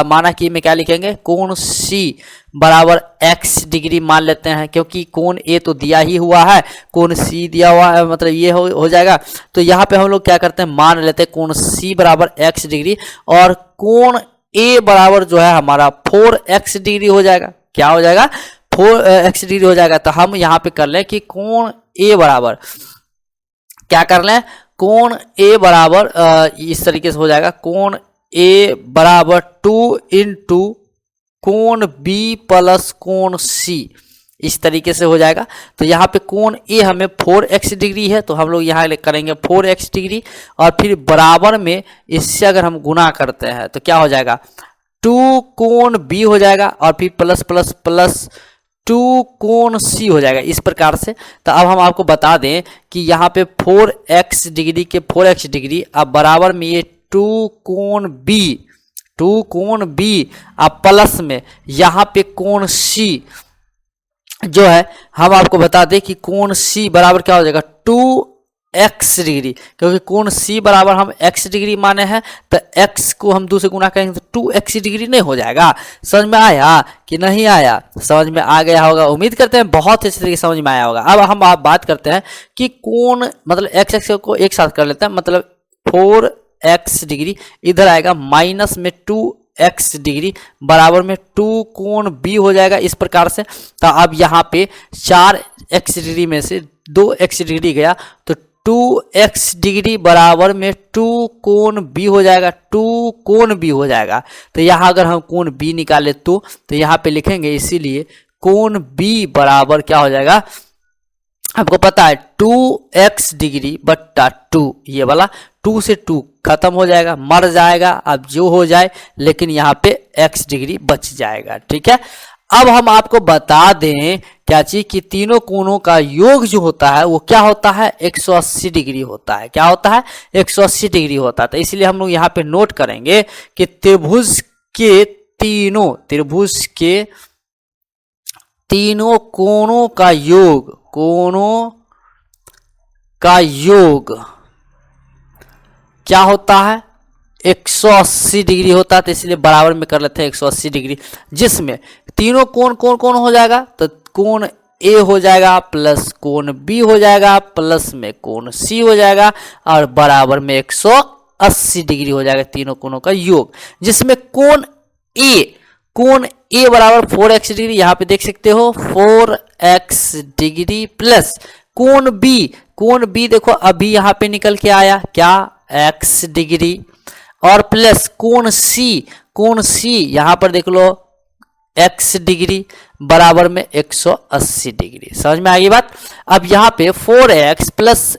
माना की में क्या लिखेंगे, कोण सी बराबर x डिग्री मान लेते हैं, क्योंकि कोण ए तो दिया ही हुआ है, कोण सी दिया हुआ है, मतलब ये हो जाएगा। तो यहाँ पे हम लोग क्या करते हैं, मान लेते हैं कोण सी बराबर x डिग्री और कोण ए बराबर जो है हमारा 4x डिग्री हो जाएगा। क्या हो जाएगा, 4x डिग्री हो जाएगा। तो हम यहाँ पे कर लें कि कोण ए बराबर, क्या कर लें, कोण ए बराबर इस तरीके से हो जाएगा, कोण ए बराबर 2 इंटू कोण बी प्लस कोण सी, इस तरीके से हो जाएगा। तो यहाँ पे कोण ए हमें 4x डिग्री है, तो हम लोग यहाँ करेंगे 4x डिग्री, और फिर बराबर में इससे अगर हम गुना करते हैं तो क्या हो जाएगा 2 कोण बी हो जाएगा, और फिर प्लस प्लस प्लस 2 कोण सी हो जाएगा इस प्रकार से। तो अब हम आपको बता दें कि यहाँ पे 4x डिग्री के 4x डिग्री, अब बराबर में ये 2 कोण बी अब प्लस में यहाँ पे कोण सी जो है, हम आपको बता दें कि कोण सी बराबर क्या हो जाएगा 2x डिग्री, क्योंकि कोण सी बराबर हम x डिग्री माने हैं, तो x को हम 2 से गुना करेंगे तो 2x डिग्री नहीं हो जाएगा। समझ में आया कि नहीं आया? समझ में आ गया होगा, उम्मीद करते हैं बहुत अच्छे तरीके से समझ में आया होगा। अब हम आप बात करते हैं कि कोण मतलब x को एक साथ कर लेते हैं, मतलब 4x डिग्री इधर आएगा माइनस में 2x डिग्री बराबर में 2 कोण बी हो जाएगा इस प्रकार से। तो अब यहाँ पे 4x डिग्री में से 2x डिग्री गया, तो 2x डिग्री बराबर में 2 कोण बी हो जाएगा, 2 कोण बी हो जाएगा। तो यहाँ अगर हम कोण बी निकाले तो यहाँ पे लिखेंगे, इसीलिए कोण बी बराबर क्या हो जाएगा, आपको पता है 2x डिग्री बट्टा 2, ये वाला 2 से 2 खत्म हो जाएगा, मर जाएगा, अब जो हो जाए, लेकिन यहाँ पे x डिग्री बच जाएगा। ठीक है, अब हम आपको बता दें क्या चीज कि तीनों कोणों का योग जो होता है वो क्या होता है 180 डिग्री होता है। क्या होता है 180 डिग्री होता है। तो इसलिए हम लोग यहाँ पे नोट करेंगे कि त्रिभुज के तीनों कोणों का योग क्या होता है 180 डिग्री होता है। तो इसलिए बराबर में कर लेते हैं 180 डिग्री, जिसमें तीनों कोण हो जाएगा, तो कोण ए हो जाएगा प्लस कोण बी हो जाएगा प्लस में कोण सी हो जाएगा, और बराबर में 180 डिग्री हो जाएगा तीनों कोणों का योग, जिसमें कोण ए बराबर 4x डिग्री, यहाँ पे देख सकते हो 4x डिग्री प्लस कोण बी देखो अभी यहाँ पे निकल के आया क्या x डिग्री, और प्लस कोण सी यहाँ पर देख लो x डिग्री बराबर में 180 डिग्री। समझ में आएगी बात? अब यहाँ पे 4x प्लस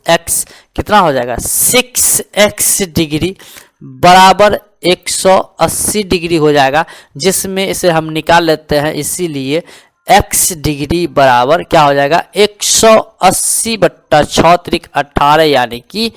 x कितना हो जाएगा 6x डिग्री बराबर 180 डिग्री हो जाएगा, जिसमें इसे हम निकाल लेते हैं, इसीलिए x डिग्री बराबर क्या हो जाएगा 180 बट्टा 6 त्रिक 18 यानी कि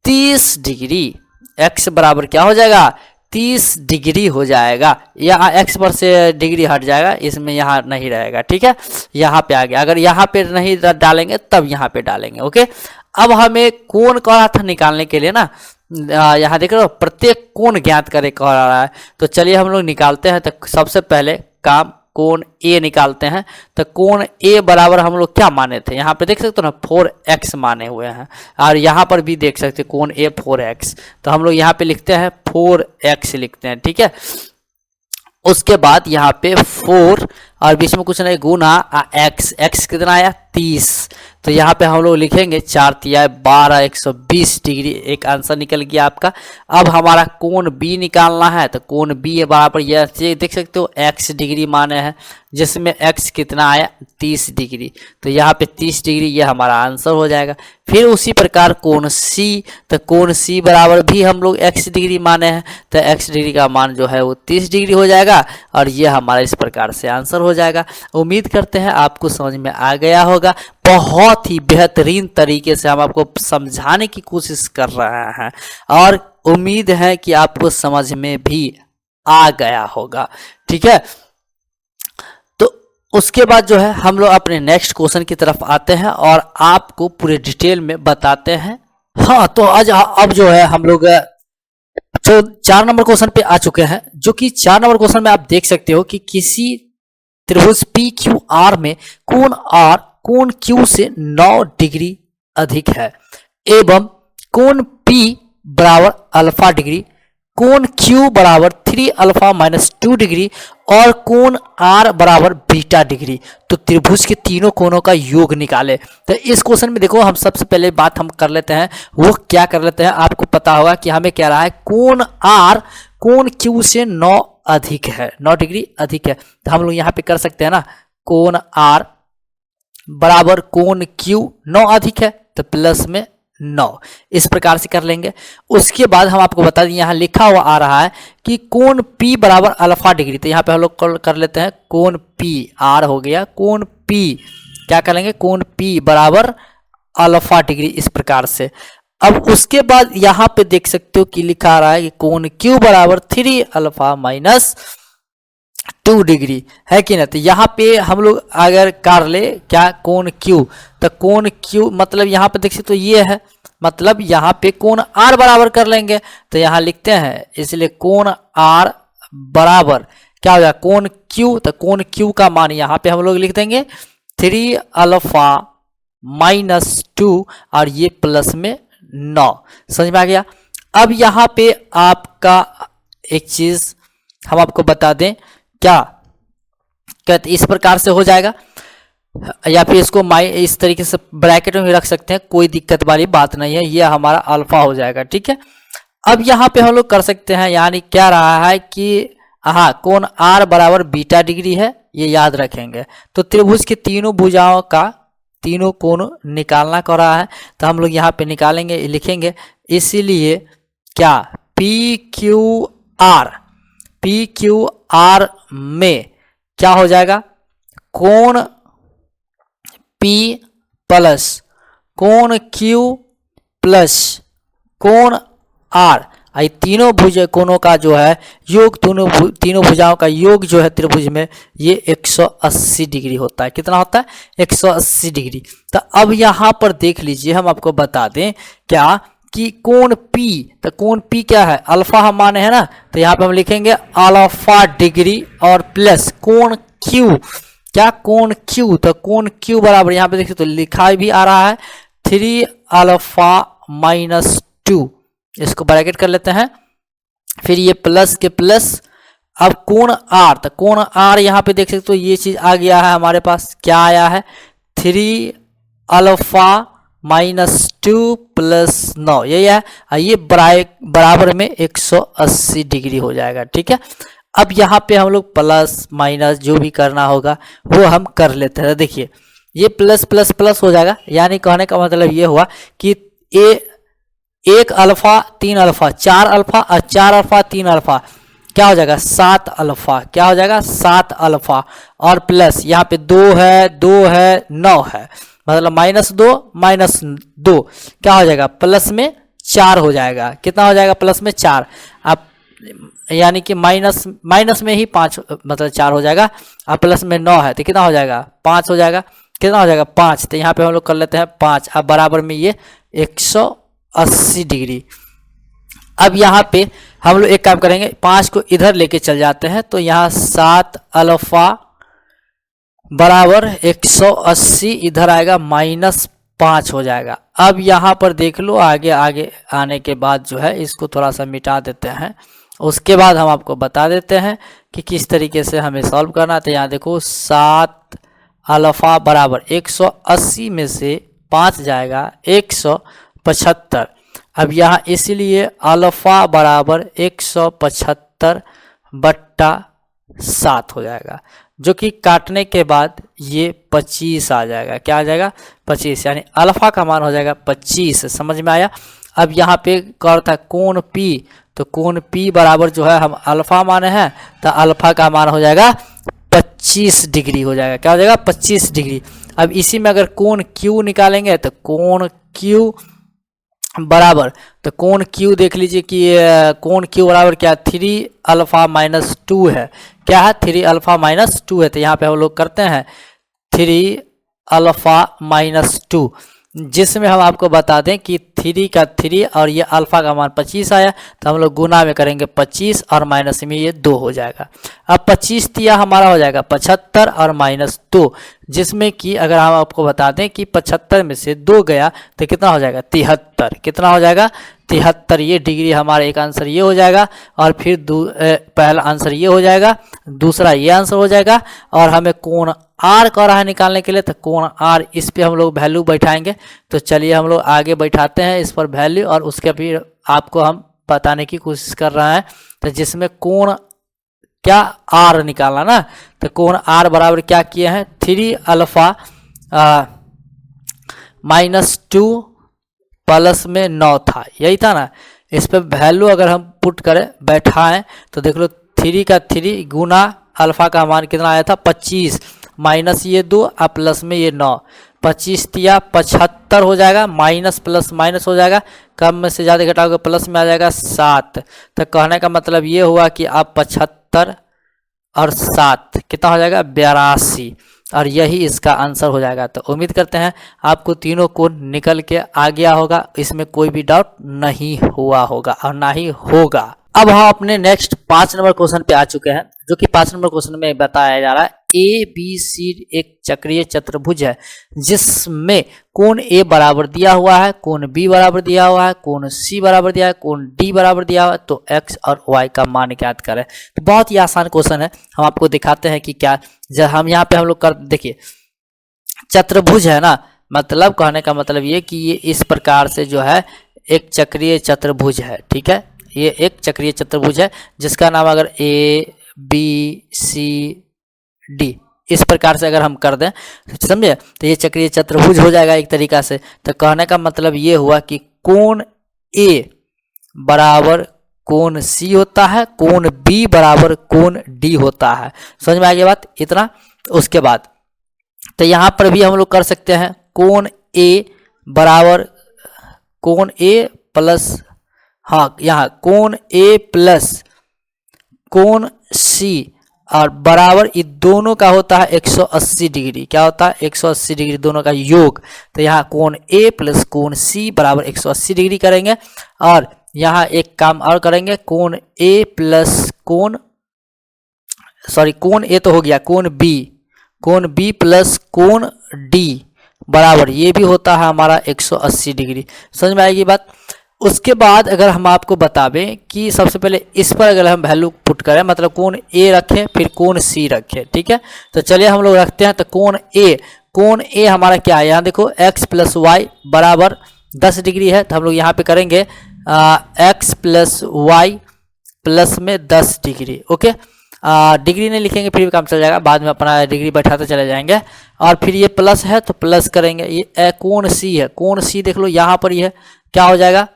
30 डिग्री। x बराबर क्या हो जाएगा 30 डिग्री हो जाएगा। यहाँ x पर से डिग्री हट जाएगा, इसमें यहाँ नहीं रहेगा। ठीक है, यहाँ पे आ गया, अगर यहाँ पे नहीं डालेंगे तब यहाँ पे डालेंगे। ओके, अब हमें कोण कहा था निकालने के लिए ना, यहाँ देख रहे हो प्रत्येक कोण ज्ञात करे कह रहा है, तो चलिए हम लोग निकालते हैं। तो सबसे पहले काम कोण ए निकालते हैं। तो कोण ए बराबर हम लोग क्या माने थे, यहाँ पे देख सकते हो ना 4x माने हुए हैं, और यहाँ पर भी देख सकते कोण ए 4x, तो हम लोग यहाँ पे लिखते हैं 4x लिखते हैं। ठीक है, उसके बाद यहाँ पे 4 और बीच में कुछ नहीं गुना x कितना आया 30, तो यहाँ पे हम लोग लिखेंगे 4 तिया 12 120 डिग्री, एक आंसर निकल गया आपका। अब हमारा कोण बी निकालना है, तो कोण बी बराबर ये देख सकते हो x डिग्री माने हैं, जिसमें x कितना आया 30 डिग्री, तो यहाँ पे 30 डिग्री ये हमारा आंसर हो जाएगा। फिर उसी प्रकार कोण सी, तो कोण सी बराबर भी हम लोग x डिग्री माने हैं, तो x डिग्री का मान जो है वो 30 डिग्री हो जाएगा, और ये हमारा इस प्रकार से आंसर हो जाएगा। उम्मीद करते हैं आपको समझ में आ गया होगा। बहुत ही बेहतरीन तरीके से हम आपको समझाने की कोशिश कर रहे हैं, और उम्मीद है कि आपको समझ में भी आ गया होगा। ठीक है, तो उसके बाद जो है हम लोग अपने नेक्स्ट क्वेश्चन की तरफ आते हैं और आपको पूरे डिटेल में बताते हैं। हाँ, तो आज अब जो है हम लोग तो 4 नंबर क्वेश्चन पे आ चुके हैं, जो कि 4 नंबर क्वेश्चन में आप देख सकते हो कि किसी त्रिभुज पी क्यू आर में कोण आर कोण क्यू से 9 डिग्री अधिक है, एवं कोण पी बराबर अल्फा डिग्री, कोण क्यू बराबर 3 अल्फा माइनस 2 डिग्री, और कोण आर बराबर बीटा डिग्री। तो त्रिभुज के तीनों कोणों का योग निकाले। तो इस क्वेश्चन में देखो हम सबसे पहले बात हम कर लेते हैं, वो क्या कर लेते हैं, आपको पता होगा कि हमें कह रहा है कोण आर कोण क्यू से 9 अधिक है, 9 डिग्री अधिक है। तो हम लोग यहाँ पे कर सकते हैं ना, कोण आर बराबर कोण क्यू 9 अधिक है तो प्लस में 9, इस प्रकार से कर लेंगे। उसके बाद हम आपको बता दें, यहाँ लिखा हुआ आ रहा है कि कोण P बराबर अल्फा डिग्री। तो यहाँ पे हम लोग कर लेते हैं कोण P, आर हो गया, कोण P क्या कर लेंगे, कोण P बराबर अल्फा डिग्री, इस प्रकार से। अब उसके बाद यहाँ पे देख सकते हो कि लिखा आ रहा है कि कोण Q बराबर 3 अल्फा माइनस 2 डिग्री, है कि नहीं। तो यहाँ पे हम लोग अगर कर ले क्या, कोण Q, तो कोण Q मतलब यहाँ पे देख सकते तो ये है, मतलब यहाँ पे कोण R बराबर कर लेंगे। तो यहाँ लिखते हैं, इसलिए कोण R बराबर क्या हो जाएगा, कोण Q, तो कोण Q का मान यहाँ पे हम लोग लिख देंगे 3 अल्फा माइनस 2 और ये प्लस में 9, समझ में आ गया। अब यहाँ पे आपका एक चीज हम आपको बता दें, क्या कहते इस प्रकार से हो जाएगा, या फिर इसको इस तरीके से ब्रैकेट में भी रख सकते हैं, कोई दिक्कत वाली बात नहीं है, ये हमारा अल्फा हो जाएगा, ठीक है। अब यहाँ पे हम लोग कर सकते हैं, यानी क्या रहा है कि हाँ, कोण आर बराबर बीटा डिग्री है, ये याद रखेंगे। तो त्रिभुज के तीनों भुजाओं का तीनों कोण निकालना कर रहा है, तो हम लोग यहाँ पे निकालेंगे, लिखेंगे, इसीलिए क्या पी क्यू आर में क्या हो जाएगा, कोण P प्लस कोण Q प्लस कोण R, ये तीनों भुज कोणों का जो है योग, तीनों भुजाओं का योग जो है त्रिभुज में, ये 180 डिग्री होता है। कितना होता है, 180 डिग्री। तो अब यहाँ पर देख लीजिए, हम आपको बता दें क्या कि कोण P, तो कोण P क्या है, अल्फा हम माने हैं ना, तो यहाँ पे हम लिखेंगे अल्फा डिग्री और प्लस कोण Q, क्या कोण Q, तो कोण Q बराबर यहाँ पे देखिए तो लिखा भी आ रहा है 3 अल्फा माइनस 2, इसको ब्रैकेट कर लेते हैं, फिर ये प्लस के प्लस। अब कोण R, तो कोण R यहाँ पे देख सकते हो ये चीज आ गया है हमारे पास, क्या आया है 3 अल्फा माइनस 2 प्लस 9, यही है, ये बराबर में 180 डिग्री हो जाएगा, ठीक है। अब यहाँ पे हम लोग प्लस माइनस जो भी करना होगा वो हम कर लेते हैं। देखिए ये प्लस प्लस प्लस हो जाएगा, यानी कहने का मतलब ये हुआ कि 1 अल्फा 3 अल्फा 4 अल्फा और 4 अल्फा 3 अल्फा क्या हो जाएगा, 7 अल्फा, क्या हो जाएगा 7 अल्फा, और प्लस यहाँ पे 2 है 9 है, मतलब -2 क्या हो जाएगा, प्लस में 4 हो जाएगा। कितना हो जाएगा, प्लस में 4। अब यानी कि माइनस में ही 5 मतलब 4 हो जाएगा, अब प्लस में 9 है तो कितना हो जाएगा, 5 हो जाएगा। कितना हो जाएगा, 5। तो यहाँ पे हम लोग कर लेते हैं 5, अब बराबर में ये 180 डिग्री। अब यहाँ पे हम लोग एक काम करेंगे, 5 को इधर लेके चल जाते हैं, तो यहाँ 7 अल्फा बराबर 180, इधर आएगा -5 हो जाएगा। अब यहाँ पर देख लो, आगे आने के बाद जो है इसको थोड़ा सा मिटा देते हैं, उसके बाद हम आपको बता देते हैं कि किस तरीके से हमें सॉल्व करना है। तो यहाँ देखो 7 अल्फा बराबर 180 में से 5 जाएगा 175। अब यहाँ इसलिए अल्फा बराबर 175/7 हो जाएगा, जो कि काटने के बाद ये 25 आ जाएगा। क्या आ जाएगा, 25, यानी अल्फा का मान हो जाएगा 25। समझ में आया। अब यहाँ पे कर था कोण P, तो कोण P बराबर जो है हम अल्फा माने हैं, तो अल्फा का मान हो जाएगा 25 डिग्री हो जाएगा। क्या हो जाएगा, 25 डिग्री। अब इसी में अगर कोण Q निकालेंगे तो कोण Q बराबर, तो कोण Q देख लीजिए कि कोण Q बराबर क्या, 3 अल्फा माइनस 2 है। क्या है, 3 अल्फा माइनस 2 है। तो यहाँ पे हम लोग करते हैं 3 अल्फा माइनस 2, जिसमें हम आपको बता दें कि 3 का 3 और ये अल्फा का मान 25 आया, तो हम लोग गुना में करेंगे 25 और माइनस में ये 2 हो जाएगा। अब 25 तिया हमारा हो जाएगा 75 और -2, जिसमें कि अगर हम आपको बता दें कि 75 में से 2 गया तो कितना हो जाएगा, 73। कितना हो जाएगा, 73। ये डिग्री हमारा एक आंसर ये हो जाएगा, और फिर पहला आंसर ये हो जाएगा, दूसरा ये आंसर हो जाएगा। और हमें कोण R का रहा है निकालने के लिए, तो कोण R इस पे हम लोग वैल्यू बैठाएंगे। तो चलिए हम लोग आगे बैठाते हैं इस पर वैल्यू, और उसके फिर आपको हम बताने की कोशिश कर रहे हैं। तो जिसमें कोण क्या आर निकालना ना। तो कोण आर बराबर क्या किए हैं 3 अल्फा -2 प्लस में 9 था, यही था ना। इस पर वैल्यू अगर हम पुट करें बैठाएं तो देख लो 3 का 3 गुना अल्फा का मान कितना आया था 25 माइनस ये 2 और प्लस में ये 9, 25 तिया 75 हो जाएगा, माइनस प्लस माइनस हो जाएगा, कम में से ज़्यादा घटाओगे प्लस में आ जाएगा 7। तो कहने का मतलब ये हुआ कि आप 75 और 7 कितना हो जाएगा 82, और यही इसका आंसर हो जाएगा। तो उम्मीद करते हैं आपको तीनों कोण निकल के आ गया होगा, इसमें कोई भी डाउट नहीं हुआ होगा और ना ही होगा। अब हम अपने नेक्स्ट 5 नंबर क्वेश्चन पे आ चुके हैं, जो कि 5 नंबर क्वेश्चन में बताया जा रहा है ABC एक चक्रीय चतुर्भुज है जिसमें कोण A बराबर दिया हुआ है, कोण B बराबर दिया हुआ है, कोण C बराबर दिया है, कोण D बराबर दिया हुआ है, तो X और Y का मान ज्ञात करें। तो बहुत ही आसान क्वेश्चन है, हम आपको दिखाते हैं कि क्या। जब हम यहाँ पे हम लोग कर देखिए चतुर्भुज है ना, मतलब कहने का मतलब ये कि ये इस प्रकार से जो है एक चक्रीय चतुर्भुज है, ठीक है। ये एक चक्रीय चतुर्भुज है जिसका नाम अगर ABCD इस प्रकार से अगर हम कर दें समझे तो ये चक्रीय चतुर्भुज हो जाएगा एक तरीका से। तो कहने का मतलब ये हुआ कि कोण A बराबर कोण C होता है, कोण B बराबर कोण D होता है। समझ में आ गई बात इतना। उसके बाद तो यहाँ पर भी हम लोग कर सकते हैं कोण A बराबर कोण A प्लस हाँ यहाँ कोण A प्लस कोण C और बराबर ये दोनों का होता है 180 डिग्री। क्या होता है 180 डिग्री दोनों का योग। तो यहाँ कोण A प्लस कोण C बराबर 180 डिग्री करेंगे, और यहाँ एक काम और करेंगे कोण A प्लस कोण A तो हो गया, कोण B प्लस कोण D बराबर ये भी होता है हमारा 180 डिग्री। समझ में आएगी बात। उसके बाद अगर हम आपको बतावें कि सबसे पहले इस पर अगर हम वैल्यू पुट करें, मतलब कोण A रखें फिर कोण C रखें, ठीक है। तो चलिए हम लोग रखते हैं। तो कोण A हमारा क्या है, यहाँ देखो x प्लस वाई बराबर 10 डिग्री है। तो हम लोग यहाँ पे करेंगे x प्लस वाई प्लस में 10 डिग्री, ओके। डिग्री नहीं लिखेंगे फिर भी काम चल जाएगा, बाद में अपना डिग्री बैठाते चले जाएंगे। और फिर ये प्लस है तो प्लस करेंगे। ये कोण C है, कोण C देख लो यहाँ पर ये क्या हो जाएगा,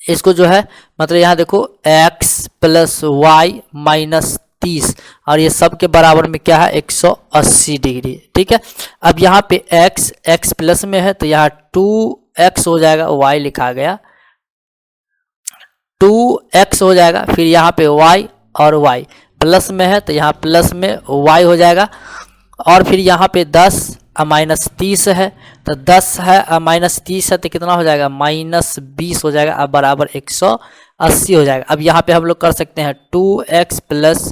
इसको जो है मतलब यहाँ देखो x प्लस वाई माइनस 30 और ये सब के बराबर में क्या है 180 डिग्री, ठीक है। अब यहाँ पे x प्लस में है तो यहाँ 2x हो जाएगा, y लिखा गया 2x हो जाएगा। फिर यहाँ पे y और y प्लस में है तो यहाँ प्लस में y हो जाएगा। और फिर यहाँ पे 10 माइनस 30 है तो 10 है माइनस 30 है तो कितना हो जाएगा -20 हो जाएगा, अब बराबर 180 हो जाएगा। अब यहाँ पे हम लोग कर सकते हैं 2x प्लस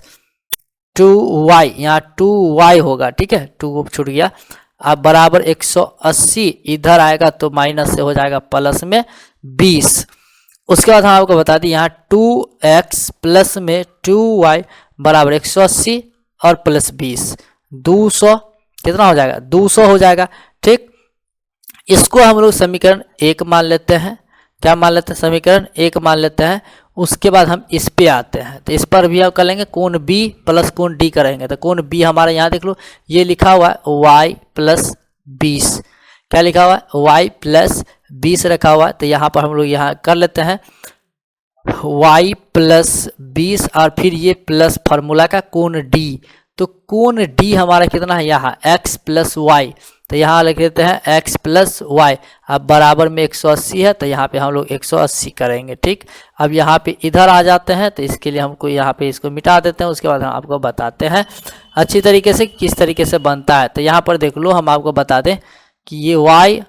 2y, यहाँ 2y होगा, ठीक है, 2 छूट गया। अब बराबर 180 इधर आएगा तो माइनस से हो जाएगा प्लस में 20। उसके बाद हम आपको बता दें यहाँ 2x प्लस में 2y बराबर 180 और प्लस 20 200 कितना हो जाएगा 200 हो जाएगा, ठीक। इसको हम लोग समीकरण 1 मान लेते हैं। क्या मान लेते हैं समीकरण 1 मान लेते हैं। उसके बाद हम इस पे आते हैं, तो इस पर भी हम कर लेंगे कोण B प्लस कोण D करेंगे। तो कोण B हमारे यहाँ देख लो ये लिखा हुआ है y प्लस 20, क्या लिखा हुआ है y प्लस 20 रखा हुआ है। तो यहाँ पर हम लोग यहाँ कर लेते हैं y प्लस 20 और फिर ये प्लस फार्मूला का कोण D। तो कोण D हमारा कितना है यहाँ x प्लस वाई, तो यहाँ लिख देते हैं x प्लस वाई। अब बराबर में 180 है तो यहाँ पे हम लोग 180 करेंगे, ठीक। अब यहाँ पे इधर आ जाते हैं तो इसके लिए हमको यहाँ पे इसको मिटा देते हैं। उसके बाद हम आपको बताते हैं अच्छी तरीके से किस तरीके से बनता है। तो यहाँ पर देख लो हम आपको बता दें कि ये y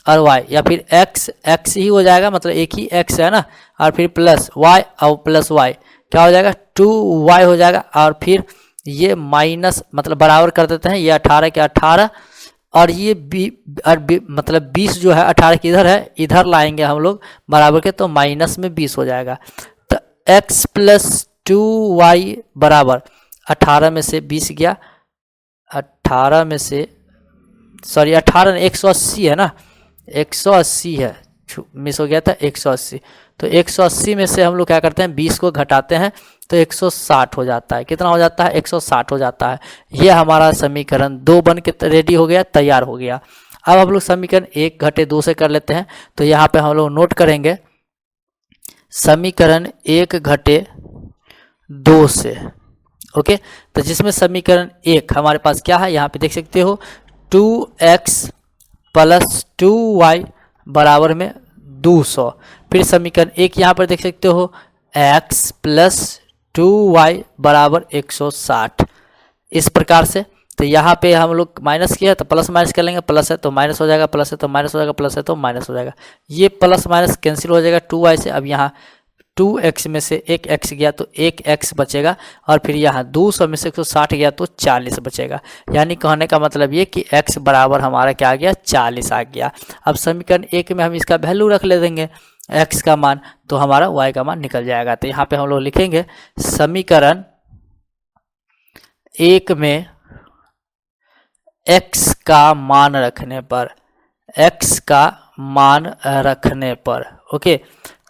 और y या फिर x ही हो जाएगा, मतलब एक ही x है ना, और फिर प्लस y और प्लस y क्या हो जाएगा 2y हो जाएगा। और फिर ये माइनस मतलब बराबर कर देते हैं, ये 18 के 18 और ये मतलब 20 जो है 18 के इधर है, इधर लाएंगे हम लोग बराबर के तो माइनस में 20 हो जाएगा। तो x प्लस 2y बराबर 18 में से 20 गया, 18 में से 18 180 है ना, 180 है, मिस हो गया था 180। तो 180 में से हम लोग क्या करते हैं 20 को घटाते हैं तो 160 हो जाता है। कितना हो जाता है 160 हो जाता है। ये हमारा समीकरण 2 बन के रेडी हो गया, तैयार हो गया। अब हम लोग समीकरण 1 घटे 2 से कर लेते हैं। तो यहाँ पे हम लोग नोट करेंगे समीकरण 1 घटे 2 से। ओके, तो जिसमें समीकरण 1 हमारे पास क्या है, यहाँ पे देख सकते हो 2x प्लस 2y बराबर में 200। फिर समीकरण 1 यहाँ पर देख सकते हो x प्लस 2y बराबर 160। इस प्रकार से तो यहाँ पे हम लोग माइनस किया तो प्लस माइनस कर लेंगे, प्लस है तो माइनस हो जाएगा, प्लस है तो माइनस हो जाएगा, प्लस है तो माइनस हो जाएगा। ये प्लस माइनस कैंसिल हो जाएगा 2y से। अब यहाँ 2x में से एक x गया तो एक x बचेगा, और फिर यहाँ 200 में से 160 गया तो 40 बचेगा। यानी कहने का मतलब ये कि x बराबर हमारा क्या आ गया 40 आ गया। अब समीकरण 1 में हम इसका वैल्यू रख ले देंगे x का मान, तो हमारा y का मान निकल जाएगा। तो यहाँ पे हम लोग लिखेंगे समीकरण 1 में x का मान रखने पर, x का मान रखने पर, ओके।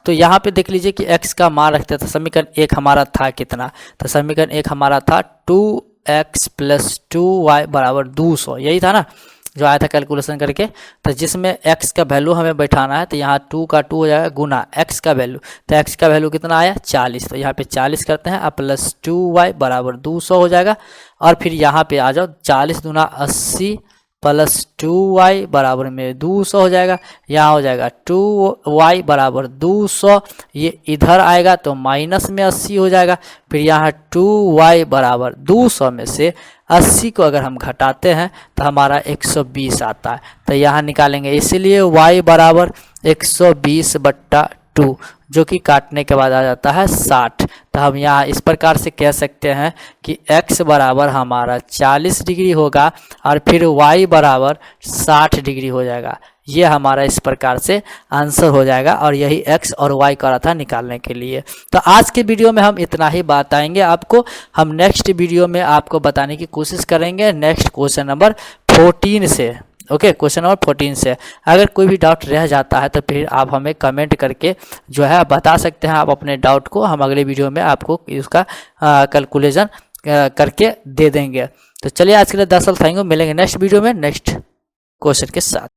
तो यहाँ पे देख लीजिए कि x का मान रखते थे। समीकरण 1 हमारा था कितना, तो समीकरण 1 हमारा था 2x प्लस 2y बराबर 200, यही था ना जो आया था कैलकुलेशन करके। तो जिसमें x का वैल्यू हमें बैठाना है, तो यहाँ 2 का 2 हो जाएगा गुना x का वैल्यू। तो x का वैल्यू कितना आया 40, तो यहाँ पे 40 करते हैं, अब प्लस 2y बराबर 200 हो जाएगा। और फिर यहाँ पे आ जाओ 40 दूना 80 प्लस 2y बराबर में 200 हो जाएगा। यहाँ हो जाएगा 2y बराबर 200, ये इधर आएगा तो माइनस में 80 हो जाएगा। फिर यहाँ 2y बराबर 200 में से 80 को अगर हम घटाते हैं तो हमारा 120 आता है। तो यहाँ निकालेंगे, इसीलिए y बराबर 120/2 जो कि काटने के बाद आ जाता है 60। तो हम यहाँ इस प्रकार से कह सकते हैं कि x बराबर हमारा 40 डिग्री होगा और फिर y बराबर 60 डिग्री हो जाएगा। ये हमारा इस प्रकार से आंसर हो जाएगा, और यही x और y करा था निकालने के लिए। तो आज के वीडियो में हम इतना ही बताएंगे आपको। हम नेक्स्ट वीडियो में आपको बताने की कोशिश करेंगे नेक्स्ट क्वेश्चन नंबर 14 से। ओके, क्वेश्चन नंबर 14 से अगर कोई भी डाउट रह जाता है तो फिर आप हमें कमेंट करके जो है बता सकते हैं आप अपने डाउट को। हम अगले वीडियो में आपको इसका कैलकुलेशन करके दे देंगे। तो चलिए आज के लिए दरअसल थैंक यू, मिलेंगे नेक्स्ट वीडियो में नेक्स्ट क्वेश्चन के साथ।